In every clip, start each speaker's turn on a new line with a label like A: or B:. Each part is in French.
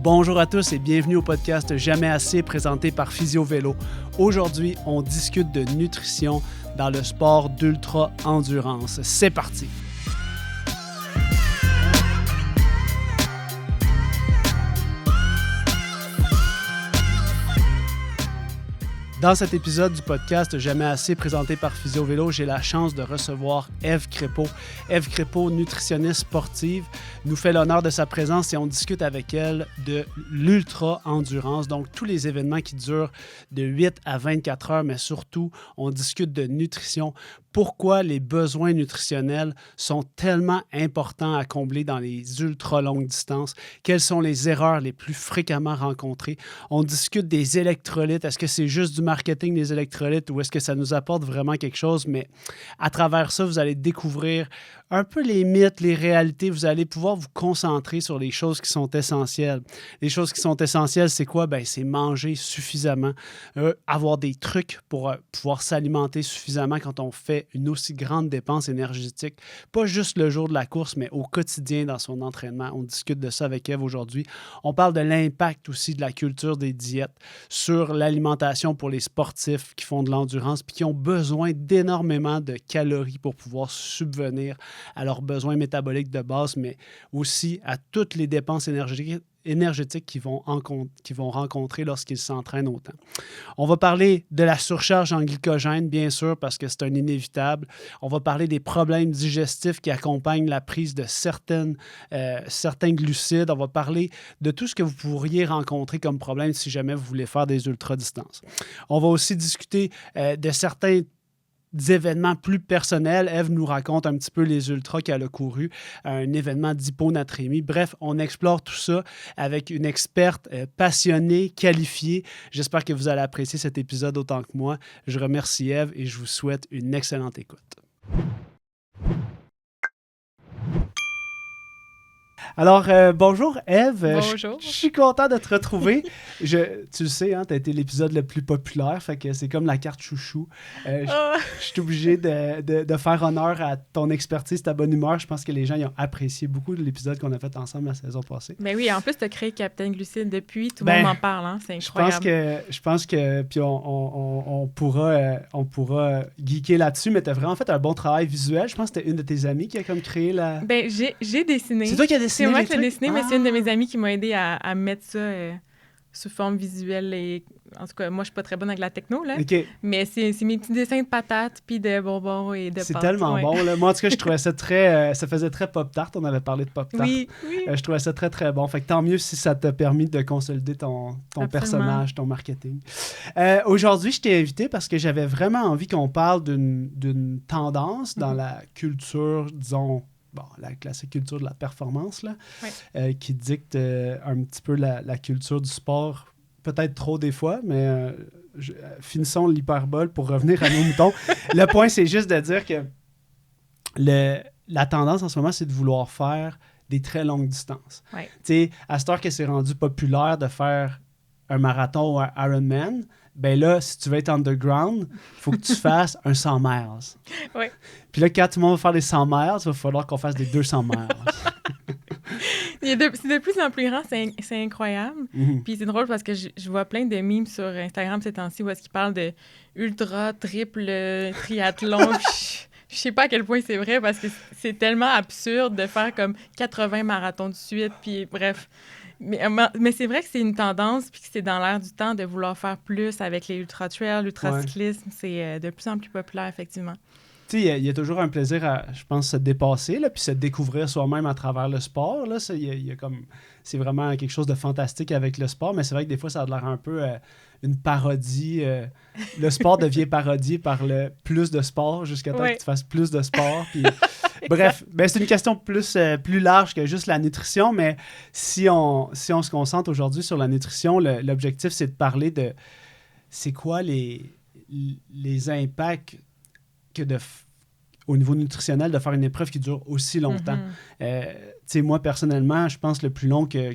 A: Bonjour à tous et bienvenue au podcast Jamais assez présenté par Physio Vélo. Aujourd'hui, on discute de nutrition dans le sport d'ultra-endurance. C'est parti! Dans cet épisode du podcast Jamais assez présenté par Physio Vélo, j'ai la chance de recevoir Ève Crépeau. Ève Crépeau, nutritionniste sportive, nous fait l'honneur de sa présence et on discute avec elle de l'ultra-endurance, donc tous les événements qui durent de 8 à 24 heures, mais surtout, on discute de nutrition. Pourquoi les besoins nutritionnels sont tellement importants à combler dans les ultra-longues distances? Quelles sont les erreurs les plus fréquemment rencontrées? On discute des électrolytes. Est-ce que c'est juste du marketing, les électrolytes, ou est-ce que ça nous apporte vraiment quelque chose? Mais à travers ça, vous allez découvrir un peu les mythes, les réalités. Vous allez pouvoir vous concentrer sur les choses qui sont essentielles. Les choses qui sont essentielles, c'est quoi? Ben, c'est manger suffisamment, avoir des trucs pour pouvoir s'alimenter suffisamment quand on fait une aussi grande dépense énergétique, pas juste le jour de la course, mais au quotidien dans son entraînement. On discute de ça avec Ève aujourd'hui. On parle de l'impact aussi de la culture des diètes sur l'alimentation pour les sportifs qui font de l'endurance puis qui ont besoin d'énormément de calories pour pouvoir subvenir à leurs besoins métaboliques de base, mais aussi à toutes les dépenses énergétiques qu'ils vont rencontrer lorsqu'ils s'entraînent autant. On va parler de la surcharge en glycogène, bien sûr, parce que c'est un inévitable. On va parler des problèmes digestifs qui accompagnent la prise de certains glucides. On va parler de tout ce que vous pourriez rencontrer comme problème si jamais vous voulez faire des ultra-distances. On va aussi discuter de certains événements plus personnels. Ève nous raconte un petit peu les ultras qu'elle a couru, un événement d'hyponatrémie. Bref, on explore tout ça avec une experte passionnée, qualifiée. J'espère que vous allez apprécier cet épisode autant que moi. Je remercie Ève et je vous souhaite une excellente écoute. Alors, bonjour Ève.
B: Bonjour.
A: Je suis content de te retrouver. Tu le sais, hein, tu as été l'épisode le plus populaire, fait que c'est comme la carte chouchou. Je suis obligé de faire honneur à ton expertise, ta bonne humeur. Je pense que les gens ils ont apprécié beaucoup de l'épisode qu'on a fait ensemble la saison passée.
B: Mais oui, en plus, tu as créé Capitaine Glucide depuis. Tout le monde en parle, hein? C'est incroyable.
A: Je pense que puis on pourra geeker là-dessus, mais tu as vraiment fait un bon travail visuel. Je pense que c'était une de tes amies qui a comme créé la...
B: Ben, j'ai dessiné.
A: C'est toi qui as dessiné.
B: C'est moi qui l'ai dessiné, mais c'est une de mes amies qui m'a aidé à mettre ça sous forme visuelle. Et, en tout cas, moi, je suis pas très bonne avec la techno, là.
A: Okay.
B: Mais c'est mes petits dessins de patates, puis de bonbons et de pâtes.
A: C'est tellement bon, là. Moi, en tout cas, je trouvais ça très... ça faisait très pop-tart. On avait parlé de pop-tart.
B: Oui.
A: Je trouvais ça très, très bon. Fait que tant mieux si ça t'a permis de consolider ton personnage, ton marketing. Aujourd'hui, je t'ai invité parce que j'avais vraiment envie qu'on parle d'une tendance dans la culture, disons... Bon, la classique culture de la performance, là, qui dicte un petit peu la culture du sport, peut-être trop des fois, mais finissons l'hyperbole pour revenir à nos moutons. Le point, c'est juste de dire que la tendance en ce moment, c'est de vouloir faire des très longues distances.
B: Ouais.
A: Tu sais, à cette heure que c'est rendu populaire de faire un marathon ou un Ironman, ben là, si tu veux être underground, il faut que tu fasses un 100 miles.
B: Oui.
A: Puis là, quand tout le monde va faire des 100 miles, il va falloir qu'on fasse des 200 miles.
B: C'est de plus en plus grand, c'est incroyable.
A: Mm-hmm.
B: Puis c'est drôle parce que je vois plein de memes sur Instagram ces temps-ci où est-ce qu'ils parlent de ultra, triple, triathlon. Je sais pas à quel point c'est vrai parce que c'est tellement absurde de faire comme 80 marathons de suite. Puis bref... Mais c'est vrai que c'est une tendance puis que c'est dans l'air du temps de vouloir faire plus avec les ultra-trails, l'ultra-cyclisme. C'est de plus en plus populaire, effectivement.
A: Tu sais, il y a toujours un plaisir à, je pense, se dépasser, là, puis se découvrir soi-même à travers le sport. Là. C'est vraiment quelque chose de fantastique avec le sport, mais c'est vrai que des fois, ça a l'air un peu une parodie. Le sport devient parodié par le plus de sport jusqu'à temps que tu fasses plus de sport. Puis... Bref, ben c'est une question plus large que juste la nutrition, mais si on se concentre aujourd'hui sur la nutrition, l'objectif, c'est de parler de c'est quoi les impacts au niveau nutritionnel de faire une épreuve qui dure aussi longtemps. Tu sais, moi, personnellement, je pense que le plus long que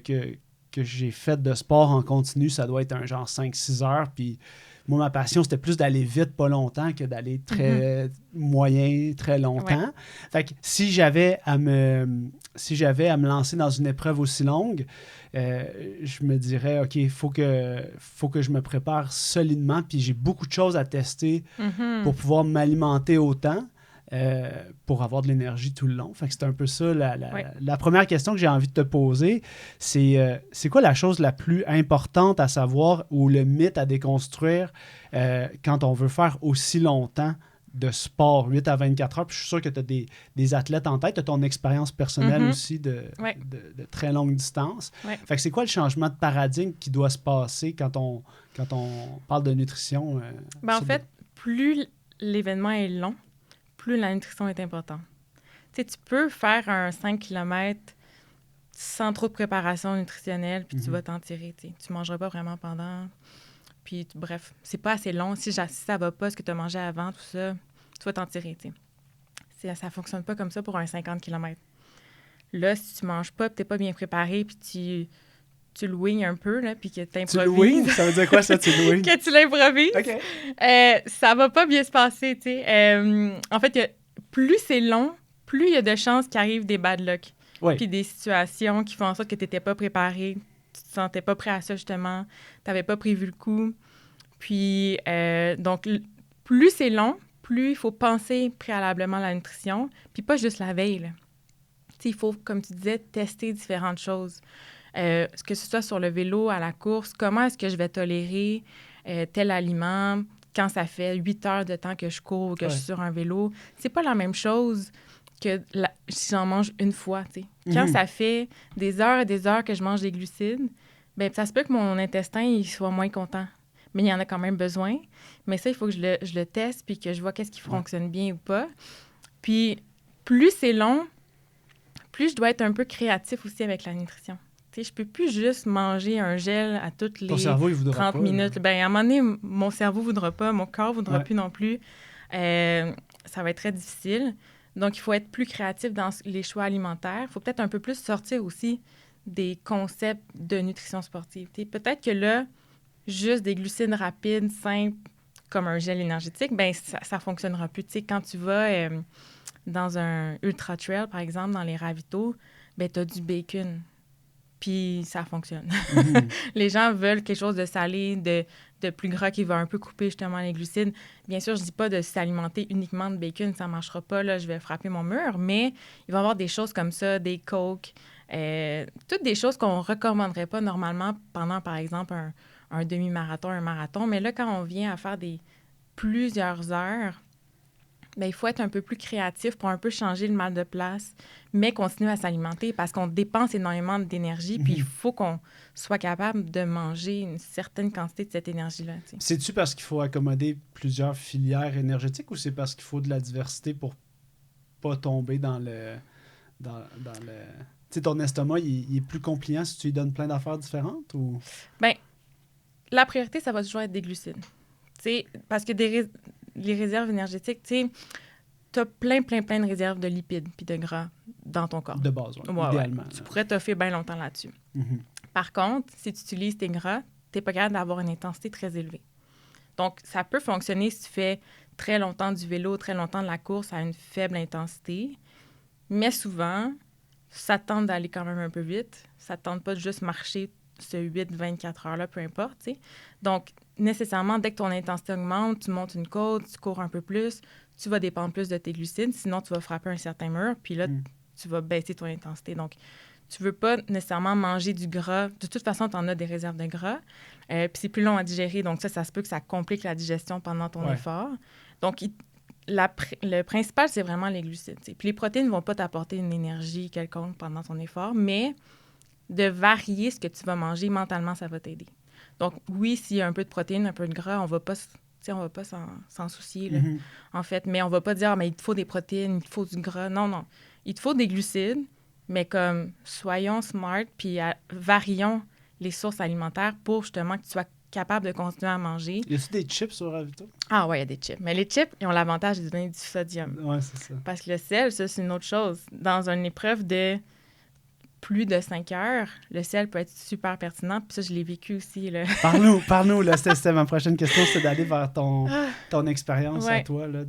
A: j'ai fait de sport en continu, ça doit être un genre 5-6 heures, puis moi, ma passion, c'était plus d'aller vite, pas longtemps, que d'aller très moyen, très longtemps.
B: Ouais.
A: Fait que si j'avais à me lancer dans une épreuve aussi longue, je me dirais, OK, faut que je me prépare solidement, puis j'ai beaucoup de choses à tester pour pouvoir m'alimenter autant. Pour avoir de l'énergie tout le long. Fait que c'est un peu ça. La première question que j'ai envie de te poser, c'est quoi la chose la plus importante à savoir ou le mythe à déconstruire quand on veut faire aussi longtemps de sport, 8 à 24 heures? Puis je suis sûr que tu as des athlètes en tête, tu as ton expérience personnelle aussi de très longue distance.
B: Ouais.
A: Fait que c'est quoi le changement de paradigme qui doit se passer quand on parle de nutrition?
B: En fait, plus l'événement est long, plus la nutrition est importante. Tu sais, tu peux faire un 5 km sans trop de préparation nutritionnelle, puis tu vas t'en tirer. Tu ne mangeras pas vraiment pendant. Puis, bref, c'est pas assez long. Si ça va pas, ce que tu as mangé avant, tout ça, tu vas t'en tirer. Ça fonctionne pas comme ça pour un 50 km. Là, si tu manges pas, puis tu n'es pas bien préparé, puis tu le wings un peu, là, puis que tu improvises.
A: Tu le wings? Ça veut dire quoi, ça, tu le wings?
B: Que tu l'improvises.
A: OK.
B: Ça va pas bien se passer, tu sais. En fait, plus c'est long, plus il y a de chances qu'il arrive des bad luck.
A: Oui.
B: Puis des situations qui font en sorte que tu n'étais pas préparé, tu te sentais pas prêt à ça, justement, tu n'avais pas prévu le coup. Puis, donc, plus c'est long, plus il faut penser préalablement à la nutrition, puis pas juste la veille, là. Tu sais, il faut, comme tu disais, tester différentes choses. Que ce soit sur le vélo, à la course, comment est-ce que je vais tolérer tel aliment quand ça fait 8 heures de temps que je cours ou que je suis sur un vélo. C'est pas la même chose que si j'en mange une fois, tu sais. Quand ça fait des heures et des heures que je mange des glucides, bien, ça se peut que mon intestin il soit moins content. Mais il y en a quand même besoin. Mais ça, il faut que je le teste puis que je vois qu'est-ce qui fonctionne bien ou pas. Puis, plus c'est long, plus je dois être un peu créatif aussi avec la nutrition. Tu sais, je peux plus juste manger un gel à toutes les 30 minutes. Bien, à un moment donné, mon cerveau ne voudra pas, mon corps ne voudra plus non plus. Ça va être très difficile. Donc, il faut être plus créatif dans les choix alimentaires. Il faut peut-être un peu plus sortir aussi des concepts de nutrition sportive. Tu sais, peut-être que là, juste des glucides rapides, simples, comme un gel énergétique, bien, ça ne fonctionnera plus. Tu sais, quand tu vas dans un ultra-trail, par exemple, dans les ravitaux, bien, tu as du bacon. Puis ça fonctionne. Les gens veulent quelque chose de salé, de plus gras qui va un peu couper justement les glucides. Bien sûr, je dis pas de s'alimenter uniquement de bacon, ça marchera pas, là, je vais frapper mon mur, mais il va y avoir des choses comme ça, des Coke, toutes des choses qu'on recommanderait pas normalement pendant, par exemple, un demi-marathon, un marathon. Mais là, quand on vient à faire plusieurs heures, bien, il faut être un peu plus créatif pour un peu changer le mal de place, mais continuer à s'alimenter parce qu'on dépense énormément d'énergie, puis il faut qu'on soit capable de manger une certaine quantité de cette énergie-là. Tu sais.
A: C'est-tu parce qu'il faut accommoder plusieurs filières énergétiques ou c'est parce qu'il faut de la diversité pour pas tomber dans le... Tu sais, ton estomac, il est plus compliant si tu lui donnes plein d'affaires différentes ou...
B: Bien, la priorité, ça va toujours être des glucides. Tu sais, parce que les réserves énergétiques, tu sais, tu as plein de réserves de lipides puis de gras dans ton corps.
A: De base, idéalement.
B: Tu pourrais t'offrir bien longtemps là-dessus. Par contre, si tu utilises tes gras, tu n'es pas capable d'avoir une intensité très élevée. Donc, ça peut fonctionner si tu fais très longtemps du vélo, très longtemps de la course à une faible intensité, mais souvent, ça tente d'aller quand même un peu vite. Ça ne tente pas de juste marcher ce 8-24 heures-là, peu importe, tu sais. Donc, nécessairement, dès que ton intensité augmente, tu montes une côte, tu cours un peu plus, tu vas dépendre plus de tes glucides, sinon tu vas frapper un certain mur, puis là, tu vas baisser ton intensité. Donc, tu veux pas nécessairement manger du gras. De toute façon, tu en as des réserves de gras, puis c'est plus long à digérer, donc ça se peut que ça complique la digestion pendant ton effort. Donc, le principal, c'est vraiment les glucides. T'sais. Puis les protéines ne vont pas t'apporter une énergie quelconque pendant ton effort, mais de varier ce que tu vas manger, mentalement, ça va t'aider. Donc, oui, s'il y a un peu de protéines, un peu de gras, on va pas s'en soucier, là, en fait. Mais on va pas dire, mais il te faut des protéines, il te faut du gras. Non. Il te faut des glucides, mais comme soyons smart, puis varions les sources alimentaires pour justement que tu sois capable de continuer à manger.
A: Y a-t-il des chips sur Ravito?
B: Ah oui, il y a des chips. Mais les chips, ils ont l'avantage de donner du sodium.
A: Oui, c'est ça.
B: Parce que le sel, ça, c'est une autre chose. Dans une épreuve de plus de 5 heures, le sel peut être super pertinent. Puis ça, je l'ai vécu aussi. Là.
A: Parle-nous. Là, c'était ma prochaine question, c'était d'aller vers ton expérience à toi là,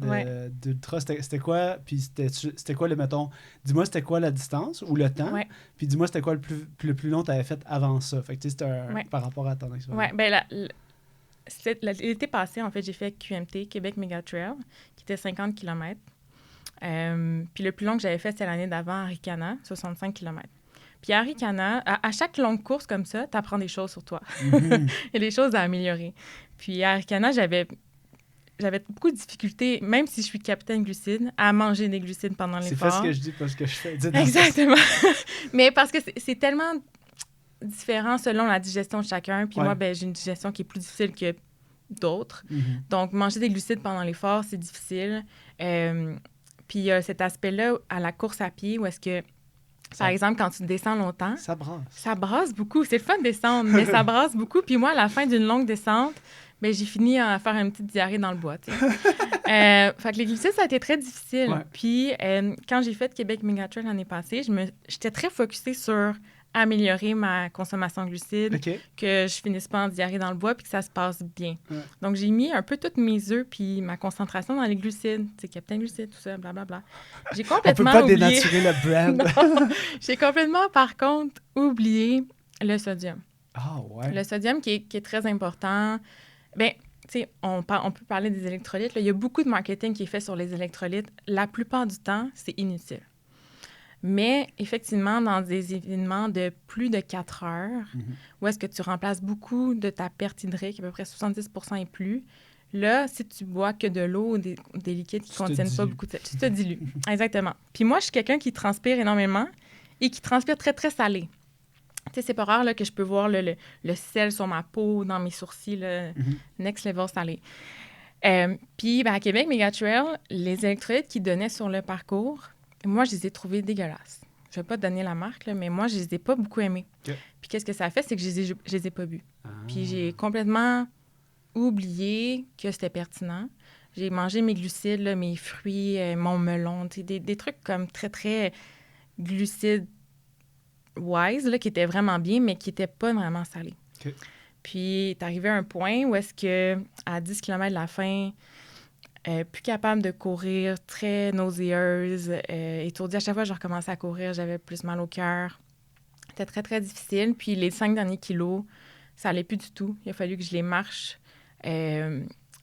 A: d'ultra. C'était quoi? Puis c'était quoi, mettons, dis-moi, c'était quoi la distance ou le temps?
B: Ouais.
A: Puis dis-moi, c'était quoi le plus long que tu avais fait avant ça? Fait que c'était par rapport à ton expérience.
B: Oui, bien, l'été passé, en fait, j'ai fait QMT, Québec Mega Trail, qui était 50 km. Puis le plus long que j'avais fait, c'était l'année d'avant, à Ricana, 65 km. Puis à Ricana, à chaque longue course comme ça, tu apprends des choses sur toi. Il y a des choses à améliorer. Puis à Ricana, j'avais beaucoup de difficultés, même si je suis capitaine glucides, à manger des glucides pendant l'effort.
A: C'est pas ce que je dis, pas ce que je fais.
B: Exactement. Mais parce que c'est tellement différent selon la digestion de chacun. Puis moi, j'ai une digestion qui est plus difficile que d'autres. Donc, manger des glucides pendant l'effort, c'est difficile. Puis il y a cet aspect-là à la course à pied où est-ce que, par exemple, quand tu descends longtemps...
A: Ça brasse.
B: Ça brasse beaucoup. C'est le fun de descendre, mais ça brasse beaucoup. Puis moi, à la fin d'une longue descente, j'ai fini à faire une petite diarrhée dans le bois. Fait que les glucides, ça a été très difficile. Ouais. Puis quand j'ai fait Québec Mega Trail l'année passée, j'étais très focusée sur améliorer ma consommation de glucides, que je finisse pas en diarrhée dans le bois puis que ça se passe bien. Ouais. Donc, j'ai mis un peu toutes mes œufs puis ma concentration dans les glucides. Tu sais, Captain Glucide, tout ça, blablabla. J'ai complètement
A: On peut pas dénaturer le brand.
B: J'ai complètement, par contre, oublié le sodium.
A: Ah, ouais.
B: Le sodium qui est très important. Bien, tu sais, on peut parler des électrolytes. Là. Il y a beaucoup de marketing qui est fait sur les électrolytes. La plupart du temps, c'est inutile. Mais effectivement, dans des événements de plus de 4 heures, où est-ce que tu remplaces beaucoup de ta perte hydrique, à peu près 70% et plus, là, si tu bois que de l'eau ou des liquides qui ne contiennent pas beaucoup de... Tu te dilues. Exactement. Puis moi, je suis quelqu'un qui transpire énormément et qui transpire très, très salé. Tu sais, c'est pas rare là, que je peux voir le sel sur ma peau, dans mes sourcils, next level salé. Puis à Québec Mega Trail, les électrolytes qu'ils donnaient sur le parcours, moi, je les ai trouvés dégueulasses. Je ne vais pas te donner la marque, là, mais moi, je les ai pas beaucoup aimés. Okay. Puis qu'est-ce que ça a fait? C'est que je les ai pas bu. Puis j'ai complètement oublié que c'était pertinent. J'ai mangé mes glucides, là, mes fruits, mon melon, des trucs comme très, très glucides wise, là, qui étaient vraiment bien, mais qui n'étaient pas vraiment salés. Okay. Puis t'es arrivé à un point où est-ce que à 10 km de la fin... plus capable de courir, très nauséeuse, étourdie. À chaque fois que je recommençais à courir, j'avais plus mal au cœur. C'était très, très difficile. Puis les 5 derniers kilos, ça allait plus du tout. Il a fallu que je les marche.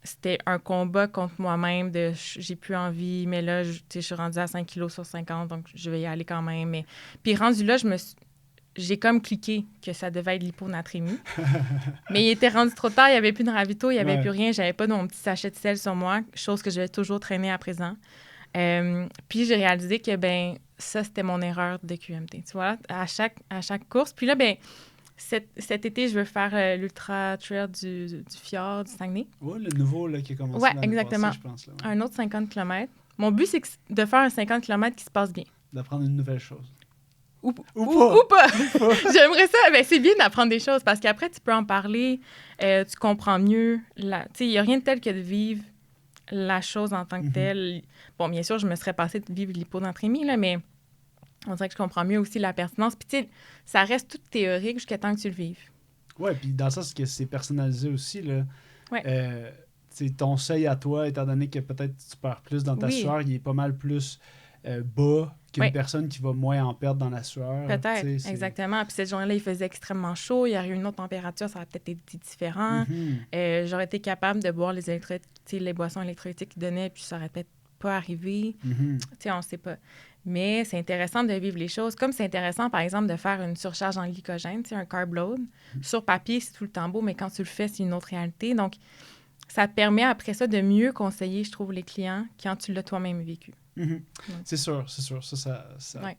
B: C'était un combat contre moi-même de j'ai plus envie, mais là, je suis rendue à 5 kilos sur 50, donc je vais y aller quand même. Mais... Puis rendu là, j'ai comme cliqué que ça devait être l'hyponatrémie. Mais il était rendu trop tard, il n'y avait plus de ravito, il n'y avait plus rien, j'avais pas mon petit sachet de sel sur moi, chose que je vais toujours traîner à présent. Puis j'ai réalisé que, ça, c'était mon erreur de QMT. Tu vois, à chaque course. Puis là, cet été, je veux faire l'Ultra Trail du Fjord, du Saguenay.
A: Oui, le nouveau là, qui a commencé
B: l'année exactement. Passée, je pense. Là, un autre 50 km. Mon but, c'est de faire un 50 km qui se passe bien.
A: D'apprendre une nouvelle chose.
B: Ou pas. J'aimerais ça. C'est bien d'apprendre des choses parce qu'après, tu peux en parler, tu comprends mieux. Il n'y a rien de tel que de vivre la chose en tant que telle. Bon, bien sûr, je me serais passée de vivre l'hyponatrémie, là, mais on dirait que je comprends mieux aussi la pertinence. Puis, tu sais, ça reste tout théorique jusqu'à temps que tu le vives.
A: Oui, puis dans le sens que c'est personnalisé aussi, là.
B: Ouais.
A: Ton seuil à toi, étant donné que peut-être tu perds plus dans ta sueur, il est pas mal plus bas qu'une personne qui va moins en perdre dans la sueur.
B: Peut-être, exactement. Puis cette journée-là, il faisait extrêmement chaud. Il y aurait eu une autre température, ça aurait peut-être été différent. J'aurais été capable de boire les électrolytes, les boissons électrolytiques qu'ils donnaient, puis ça aurait peut-être pas arrivé. On ne sait pas. Mais c'est intéressant de vivre les choses. Comme c'est intéressant, par exemple, de faire une surcharge en glycogène, un carb load. Sur papier, c'est tout le temps beau, mais quand tu le fais, c'est une autre réalité. Donc, ça te permet après ça de mieux conseiller, je trouve, les clients quand tu l'as toi-même vécu.
A: C'est sûr. Ça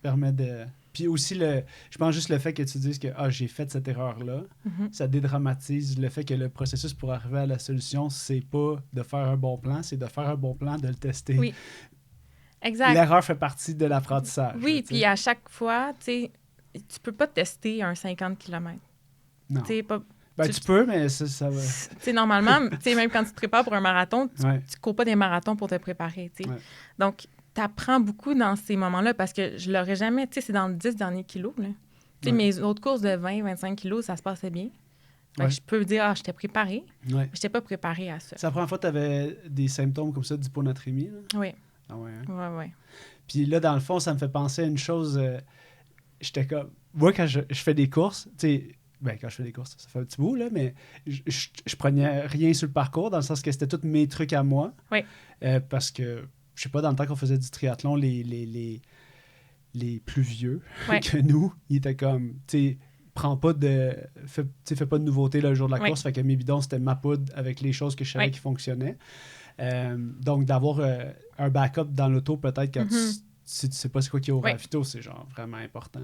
A: permet de... Puis aussi, je pense juste le fait que tu dises que j'ai fait cette erreur-là, ça dédramatise le fait que le processus pour arriver à la solution, c'est pas de faire un bon plan, c'est de faire un bon plan, de le tester.
B: Oui, exact.
A: L'erreur fait partie de l'apprentissage.
B: Oui, puis à chaque fois, tu peux pas tester un 50 km.
A: Non. Tu peux, mais ça va...
B: Normalement, même quand tu te prépares pour un marathon, tu cours pas des marathons pour te préparer. Ouais. Donc, tu apprends beaucoup dans ces moments-là parce que je l'aurais jamais... c'est dans les 10 derniers kilos. Là. Tu sais, mes autres courses de 20-25 kilos, ça se passait bien. Fait que je peux dire, j'étais préparée.
A: Ouais.
B: Je n'étais pas préparée à ça.
A: C'est la première fois que tu avais des symptômes comme ça d'hyponatrémie? Là?
B: Oui.
A: Ah ouais, hein?
B: Oui.
A: Puis là, dans le fond, ça me fait penser à une chose. J'étais comme... Moi, quand je fais des courses, tu sais... Ben, quand je fais des courses, ça fait un petit bout, là, mais je prenais rien sur le parcours, dans le sens que c'était tous mes trucs à moi.
B: Oui.
A: Parce que, je sais pas, dans le temps qu'on faisait du triathlon, les plus vieux que nous, ils étaient comme, tu sais, prends pas de... Fais pas de nouveautés le jour de la course. Fait que mes bidons, c'était ma poudre avec les choses que je savais qui fonctionnaient. Donc, d'avoir un backup dans l'auto, peut-être quand si tu sais pas c'est quoi qui est au ravito, c'est genre vraiment important.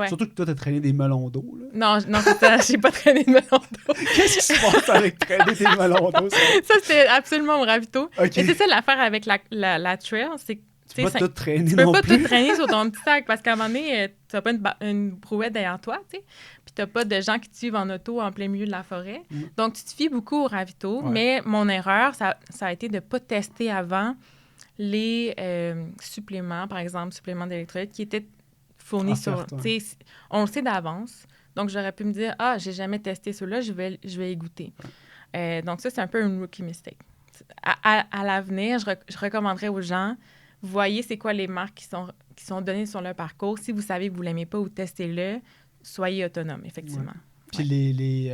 A: Surtout que toi, t'as traîné des melons d'eau. Là.
B: Non, c'est ça, j'ai pas traîné de melons d'eau.
A: Qu'est-ce qui se passe avec traîner des melons d'eau?
B: Ça, c'était absolument au ravito.
A: Okay.
B: Et c'est ça l'affaire avec la trail, c'est que
A: tu peux pas tout traîner
B: tu
A: non
B: peux
A: plus.
B: pas tout traîner sur ton petit sac parce qu'à un moment donné, tu n'as pas une brouette derrière toi, tu sais. Puis tu n'as pas de gens qui te suivent en auto en plein milieu de la forêt. Donc, tu te fies beaucoup au ravito. Mais mon erreur, ça a été de ne pas tester avant les suppléments, par exemple, suppléments d'électrolytes qui étaient fournis sur... On le sait d'avance. Donc, j'aurais pu me dire, j'ai jamais testé ceux-là, je vais y goûter. Donc, ça, c'est un peu une rookie mistake. À l'avenir, je recommanderais aux gens... Voyez c'est quoi les marques qui sont données sur leur parcours. Si vous savez que vous ne l'aimez pas ou testez-le, soyez autonome, effectivement.
A: Puis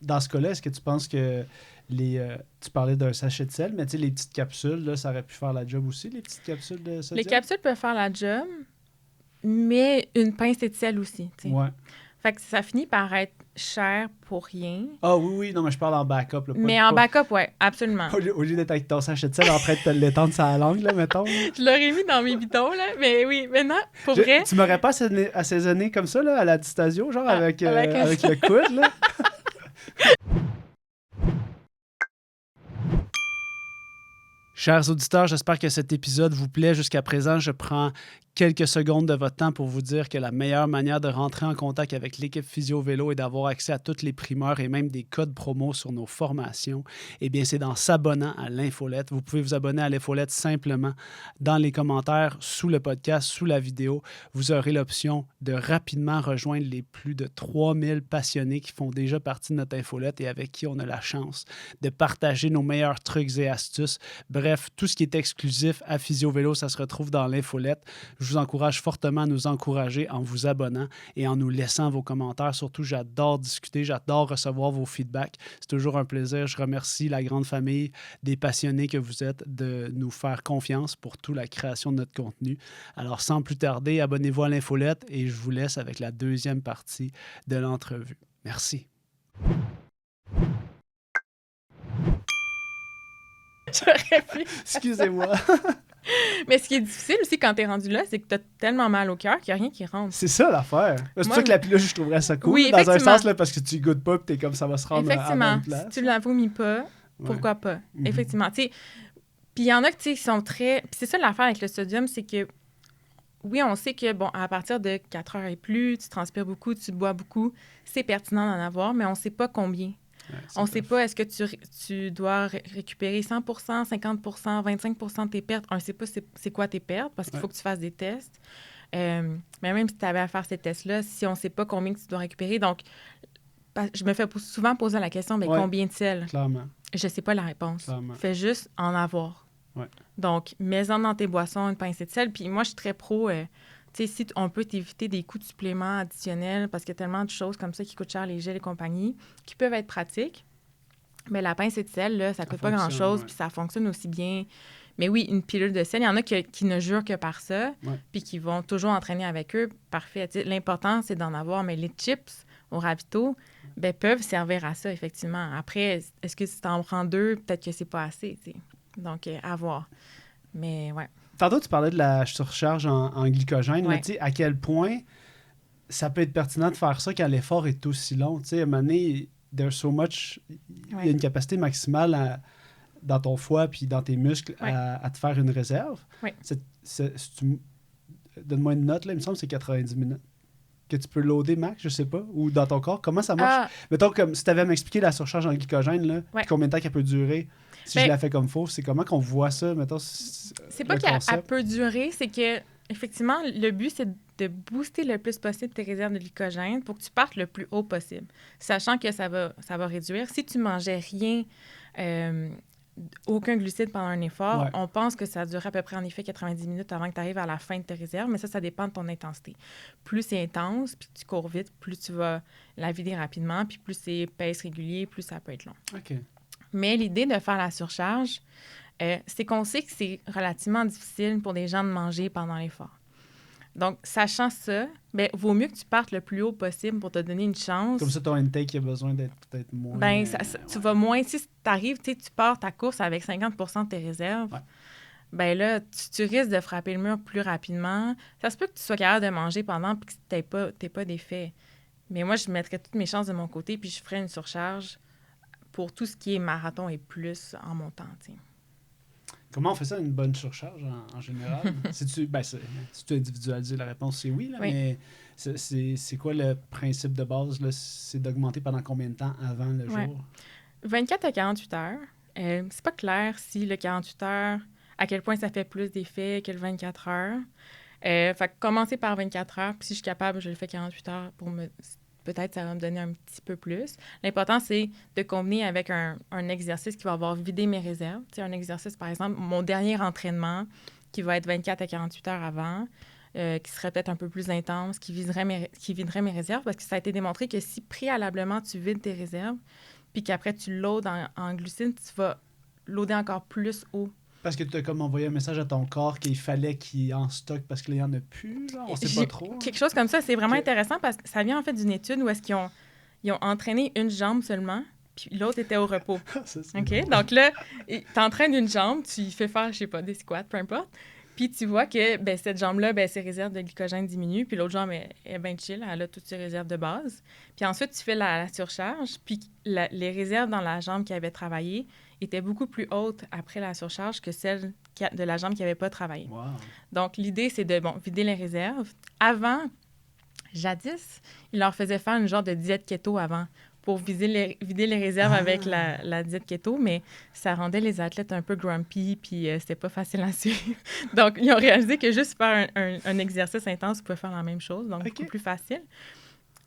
A: dans ce cas-là, est-ce que tu penses que tu parlais d'un sachet de sel, mais tu sais, les petites capsules, là, ça aurait pu faire la job aussi, les petites capsules de sodium?
B: Les capsules peuvent faire la job, mais une pincée de sel aussi. T'sais.
A: Ouais.
B: Fait que ça finit par être cher pour rien.
A: Ah oui, non, mais je parle en backup. Là,
B: mais en backup, oui, absolument.
A: Au lieu d'être avec ton sachet de sel en train de te l'étendre sur la langue, là, mettons. Là.
B: Je l'aurais mis dans mes bidons, là, mais oui, maintenant, pour vrai...
A: Tu m'aurais pas assaisonné comme ça, là, à la Distasio, genre, avec le coude, là? Chers auditeurs, j'espère que cet épisode vous plaît. Jusqu'à présent, je prends quelques secondes de votre temps pour vous dire que la meilleure manière de rentrer en contact avec l'équipe Physio Vélo et d'avoir accès à toutes les primeurs et même des codes promo sur nos formations, eh bien, c'est en s'abonnant à l'infolette. Vous pouvez vous abonner à l'infolette simplement dans les commentaires sous le podcast, sous la vidéo. Vous aurez l'option de rapidement rejoindre les plus de 3000 passionnés qui font déjà partie de notre infolette et avec qui on a la chance de partager nos meilleurs trucs et astuces. Bref, tout ce qui est exclusif à Physio Vélo, ça se retrouve dans l'infolette. Je vous encourage fortement à nous encourager en vous abonnant et en nous laissant vos commentaires. Surtout, j'adore discuter, j'adore recevoir vos feedbacks. C'est toujours un plaisir. Je remercie la grande famille des passionnés que vous êtes de nous faire confiance pour toute la création de notre contenu. Alors, sans plus tarder, abonnez-vous à l'infolette et je vous laisse avec la deuxième partie de l'entrevue. Merci.
B: J'aurais pu.
A: Excusez-moi.
B: Mais ce qui est difficile aussi quand t'es rendu là, c'est que t'as tellement mal au cœur qu'il n'y a rien qui rentre.
A: C'est ça l'affaire. C'est pour ça que la pilule, je trouverais ça cool.
B: Oui,
A: dans un sens, là, parce que tu goûtes pas et t'es comme ça va se rendre à la même place.
B: Si tu la vomis pas, pourquoi pas? Effectivement. Puis il y en a qui sont très... Puis c'est ça l'affaire avec le sodium, c'est que oui, on sait que, bon, à partir de 4 heures et plus, tu transpires beaucoup, tu bois beaucoup, c'est pertinent d'en avoir, mais on ne sait pas combien. On ne sait pas, est-ce que tu dois récupérer 100 50 25 de tes pertes. On ne sait pas c'est quoi tes pertes parce qu'il faut que tu fasses des tests. Mais même si tu avais à faire ces tests-là, si on ne sait pas combien que tu dois récupérer, donc je me fais souvent poser la question, mais combien de sel?
A: Clairement.
B: Je ne sais pas la réponse.
A: Clairement.
B: Fais juste en avoir.
A: Ouais.
B: Donc, mets-en dans tes boissons une pincée de sel. Puis moi, je suis très pro... tu sais, si on peut t'éviter des coûts de suppléments additionnels parce qu'il y a tellement de choses comme ça qui coûtent cher, les gels et compagnie, qui peuvent être pratiques. Mais la pincée de sel, là, ça coûte pas grand-chose, puis ça fonctionne aussi bien. Mais oui, une pilule de sel, il y en a qui ne jurent que par ça, puis qui vont toujours entraîner avec eux. Parfait. T'sais, l'important, c'est d'en avoir. Mais les chips au ravito, peuvent servir à ça, effectivement. Après, est-ce que si tu en prends 2, peut-être que c'est pas assez, t'sais. Donc, à voir. Mais ouais.
A: Tantôt, tu parlais de la surcharge en glycogène.
B: Ouais.
A: Mais tu sais, à quel point ça peut être pertinent de faire ça quand l'effort est aussi long. Tu sais, à un moment donné, there's so much... Il y a une capacité maximale dans ton foie puis dans tes muscles à te faire une réserve.
B: Ouais.
A: Donne-moi une note, là, il me semble que c'est 90 minutes. Que tu peux loader max, je sais pas, ou dans ton corps. Comment ça marche? Mettons, comme si tu avais à m'expliquer la surcharge en glycogène, là, puis combien de temps qu'elle peut durer, si je la fais comme faux, c'est comment qu'on voit ça, mettons?
B: C'est pas qu'elle peut durer, c'est que effectivement, le but, c'est de booster le plus possible tes réserves de glycogène pour que tu partes le plus haut possible, sachant que ça va réduire. Si tu mangeais rien, aucun glucide pendant un effort, on pense que ça dure à peu près en effet 90 minutes avant que tu arrives à la fin de tes réserves, mais ça dépend de ton intensité. Plus c'est intense, puis tu cours vite, plus tu vas la vider rapidement, puis plus c'est pace régulier, plus ça peut être long.
A: OK.
B: Mais l'idée de faire la surcharge, c'est qu'on sait que c'est relativement difficile pour des gens de manger pendant l'effort. Donc, sachant ça, vaut mieux que tu partes le plus haut possible pour te donner une chance.
A: Comme ça, ton intake a besoin d'être peut-être moins...
B: tu vas moins... Si tu arrives, tu pars ta course avec 50 % de tes réserves, là, tu risques de frapper le mur plus rapidement. Ça se peut que tu sois capable de manger pendant et que tu n'aies pas d'effet. Mais moi, je mettrais toutes mes chances de mon côté puis je ferais une surcharge pour tout ce qui est marathon et plus en montant, t'sais.
A: Comment on fait ça, une bonne surcharge en général? Si tu individualises la réponse, c'est oui, là, mais c'est quoi le principe de base? Là? C'est d'augmenter pendant combien de temps avant le jour?
B: 24 à 48 heures. C'est pas clair si le 48 heures, à quel point ça fait plus d'effet que le 24 heures. Fait que commencer par 24 heures, puis si je suis capable, je le fais 48 heures pour me... Peut-être ça va me donner un petit peu plus. L'important, c'est de combiner avec un exercice qui va avoir vidé mes réserves. Tu sais, un exercice, par exemple, mon dernier entraînement, qui va être 24 à 48 heures avant, qui serait peut-être un peu plus intense, qui viderait mes réserves, parce que ça a été démontré que si préalablement tu vides tes réserves, puis qu'après tu loads en glucides, tu vas loader encore plus haut.
A: Parce que tu as comme envoyé un message à ton corps qu'il fallait qu'il y ait en stock parce qu'il n'y en a plus, genre, on sait pas trop.
B: Quelque chose comme ça, c'est vraiment intéressant parce que ça vient en fait d'une étude où est-ce qu'ils ont entraîné une jambe seulement, puis l'autre était au repos.
A: Ça,
B: OK? Donc là, tu entraînes une jambe, tu y fais faire, je sais pas, des squats, peu importe, puis tu vois que cette jambe-là, ses réserves de glycogène diminuent, puis l'autre jambe est bien chill, elle a toutes ses réserves de base. Puis ensuite, tu fais la surcharge, puis les réserves dans la jambe qui avait travaillé étaient beaucoup plus hautes après la surcharge que celles de la jambe qui n'avait pas travaillé.
A: Wow.
B: Donc, l'idée, c'est de vider les réserves. Avant, jadis, ils leur faisaient faire une genre de diète keto avant pour vider les réserves avec la diète keto, mais ça rendait les athlètes un peu grumpy, puis c'était pas facile à suivre. Donc, ils ont réalisé que juste faire un exercice intense pouvait faire la même chose, donc beaucoup plus facile.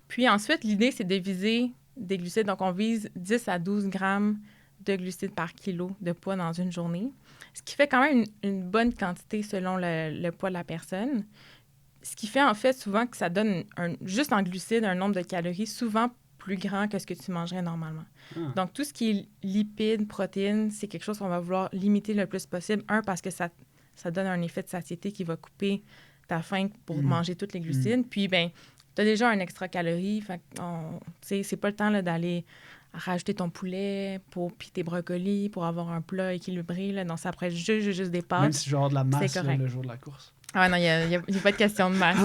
B: Puis ensuite, l'idée, c'est de viser des glucides. Donc, on vise 10 à 12 grammes de glucides par kilo de poids dans une journée, ce qui fait quand même une bonne quantité selon le poids de la personne. Ce qui fait en fait souvent que ça donne juste en glucides un nombre de calories souvent plus grand que ce que tu mangerais normalement. Donc, tout ce qui est lipides, protéines, c'est quelque chose qu'on va vouloir limiter le plus possible. Parce que ça donne un effet de satiété qui va couper ta faim pour manger toutes les glucides. Puis, tu as déjà un extra calorie. Fait c'est pas le temps là, d'aller rajouter ton poulet puis tes brocolis pour avoir un plat équilibré. Là. Donc, ça pourrait être juste des pâtes.
A: Même si genre de la masse là, le jour de la course.
B: Ah non, il n'y a pas de question de masse.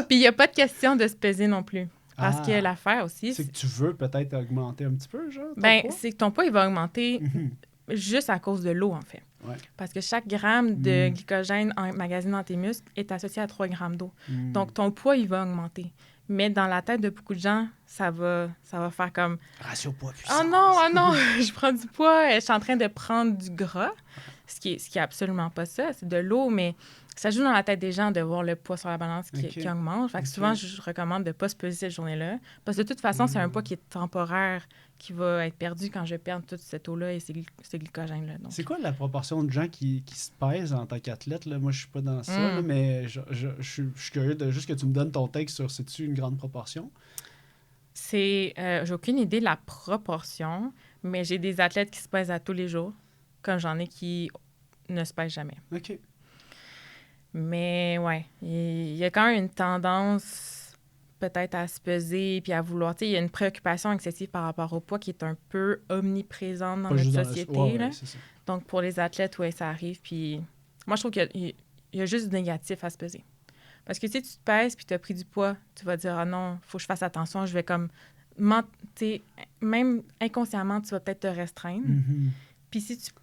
B: Puis, il n'y a pas de question de se peser non plus. Parce que l'affaire aussi...
A: C'est que tu veux peut-être augmenter un petit peu, genre, ton poids?
B: C'est que ton poids, il va augmenter juste à cause de l'eau, en fait.
A: Ouais.
B: Parce que chaque gramme de glycogène emmagasiné dans tes muscles est associé à 3 grammes d'eau. Donc, ton poids, il va augmenter. Mais dans la tête de beaucoup de gens, ça va faire comme...
A: Ratio poids-puissance.
B: Oh non, je prends du poids, je suis en train de prendre du gras. Ce qui est absolument pas ça, c'est de l'eau, mais ça joue dans la tête des gens de voir le poids sur la balance qui augmente. Fait que souvent, je recommande de ne pas se peser cette journée-là. Parce que de toute façon, c'est un poids qui est temporaire, qui va être perdu quand je perds toute cette eau-là et ce glycogène-là. Donc.
A: C'est quoi la proportion de gens qui se pèsent en tant qu'athlète? Là? Moi, je suis pas dans ça, là, mais je suis curieux de juste que tu me donnes ton take sur c'est-tu une grande proportion?
B: J'ai aucune idée de la proportion, mais j'ai des athlètes qui se pèsent à tous les jours, comme j'en ai qui ne se pèsent jamais.
A: OK.
B: Mais ouais, il y a quand même une tendance peut-être à se peser puis à vouloir... Tu sais, il y a une préoccupation excessive par rapport au poids qui est un peu omniprésente dans notre société. Là.
A: C'est ça.
B: Donc, pour les athlètes, oui, ça arrive. Puis moi, je trouve qu'il y a juste du négatif à se peser. Parce que si tu te pèses puis tu as pris du poids, tu vas dire « Ah non, il faut que je fasse attention, je vais comme... » Même inconsciemment, tu vas peut-être te restreindre. Puis si tu te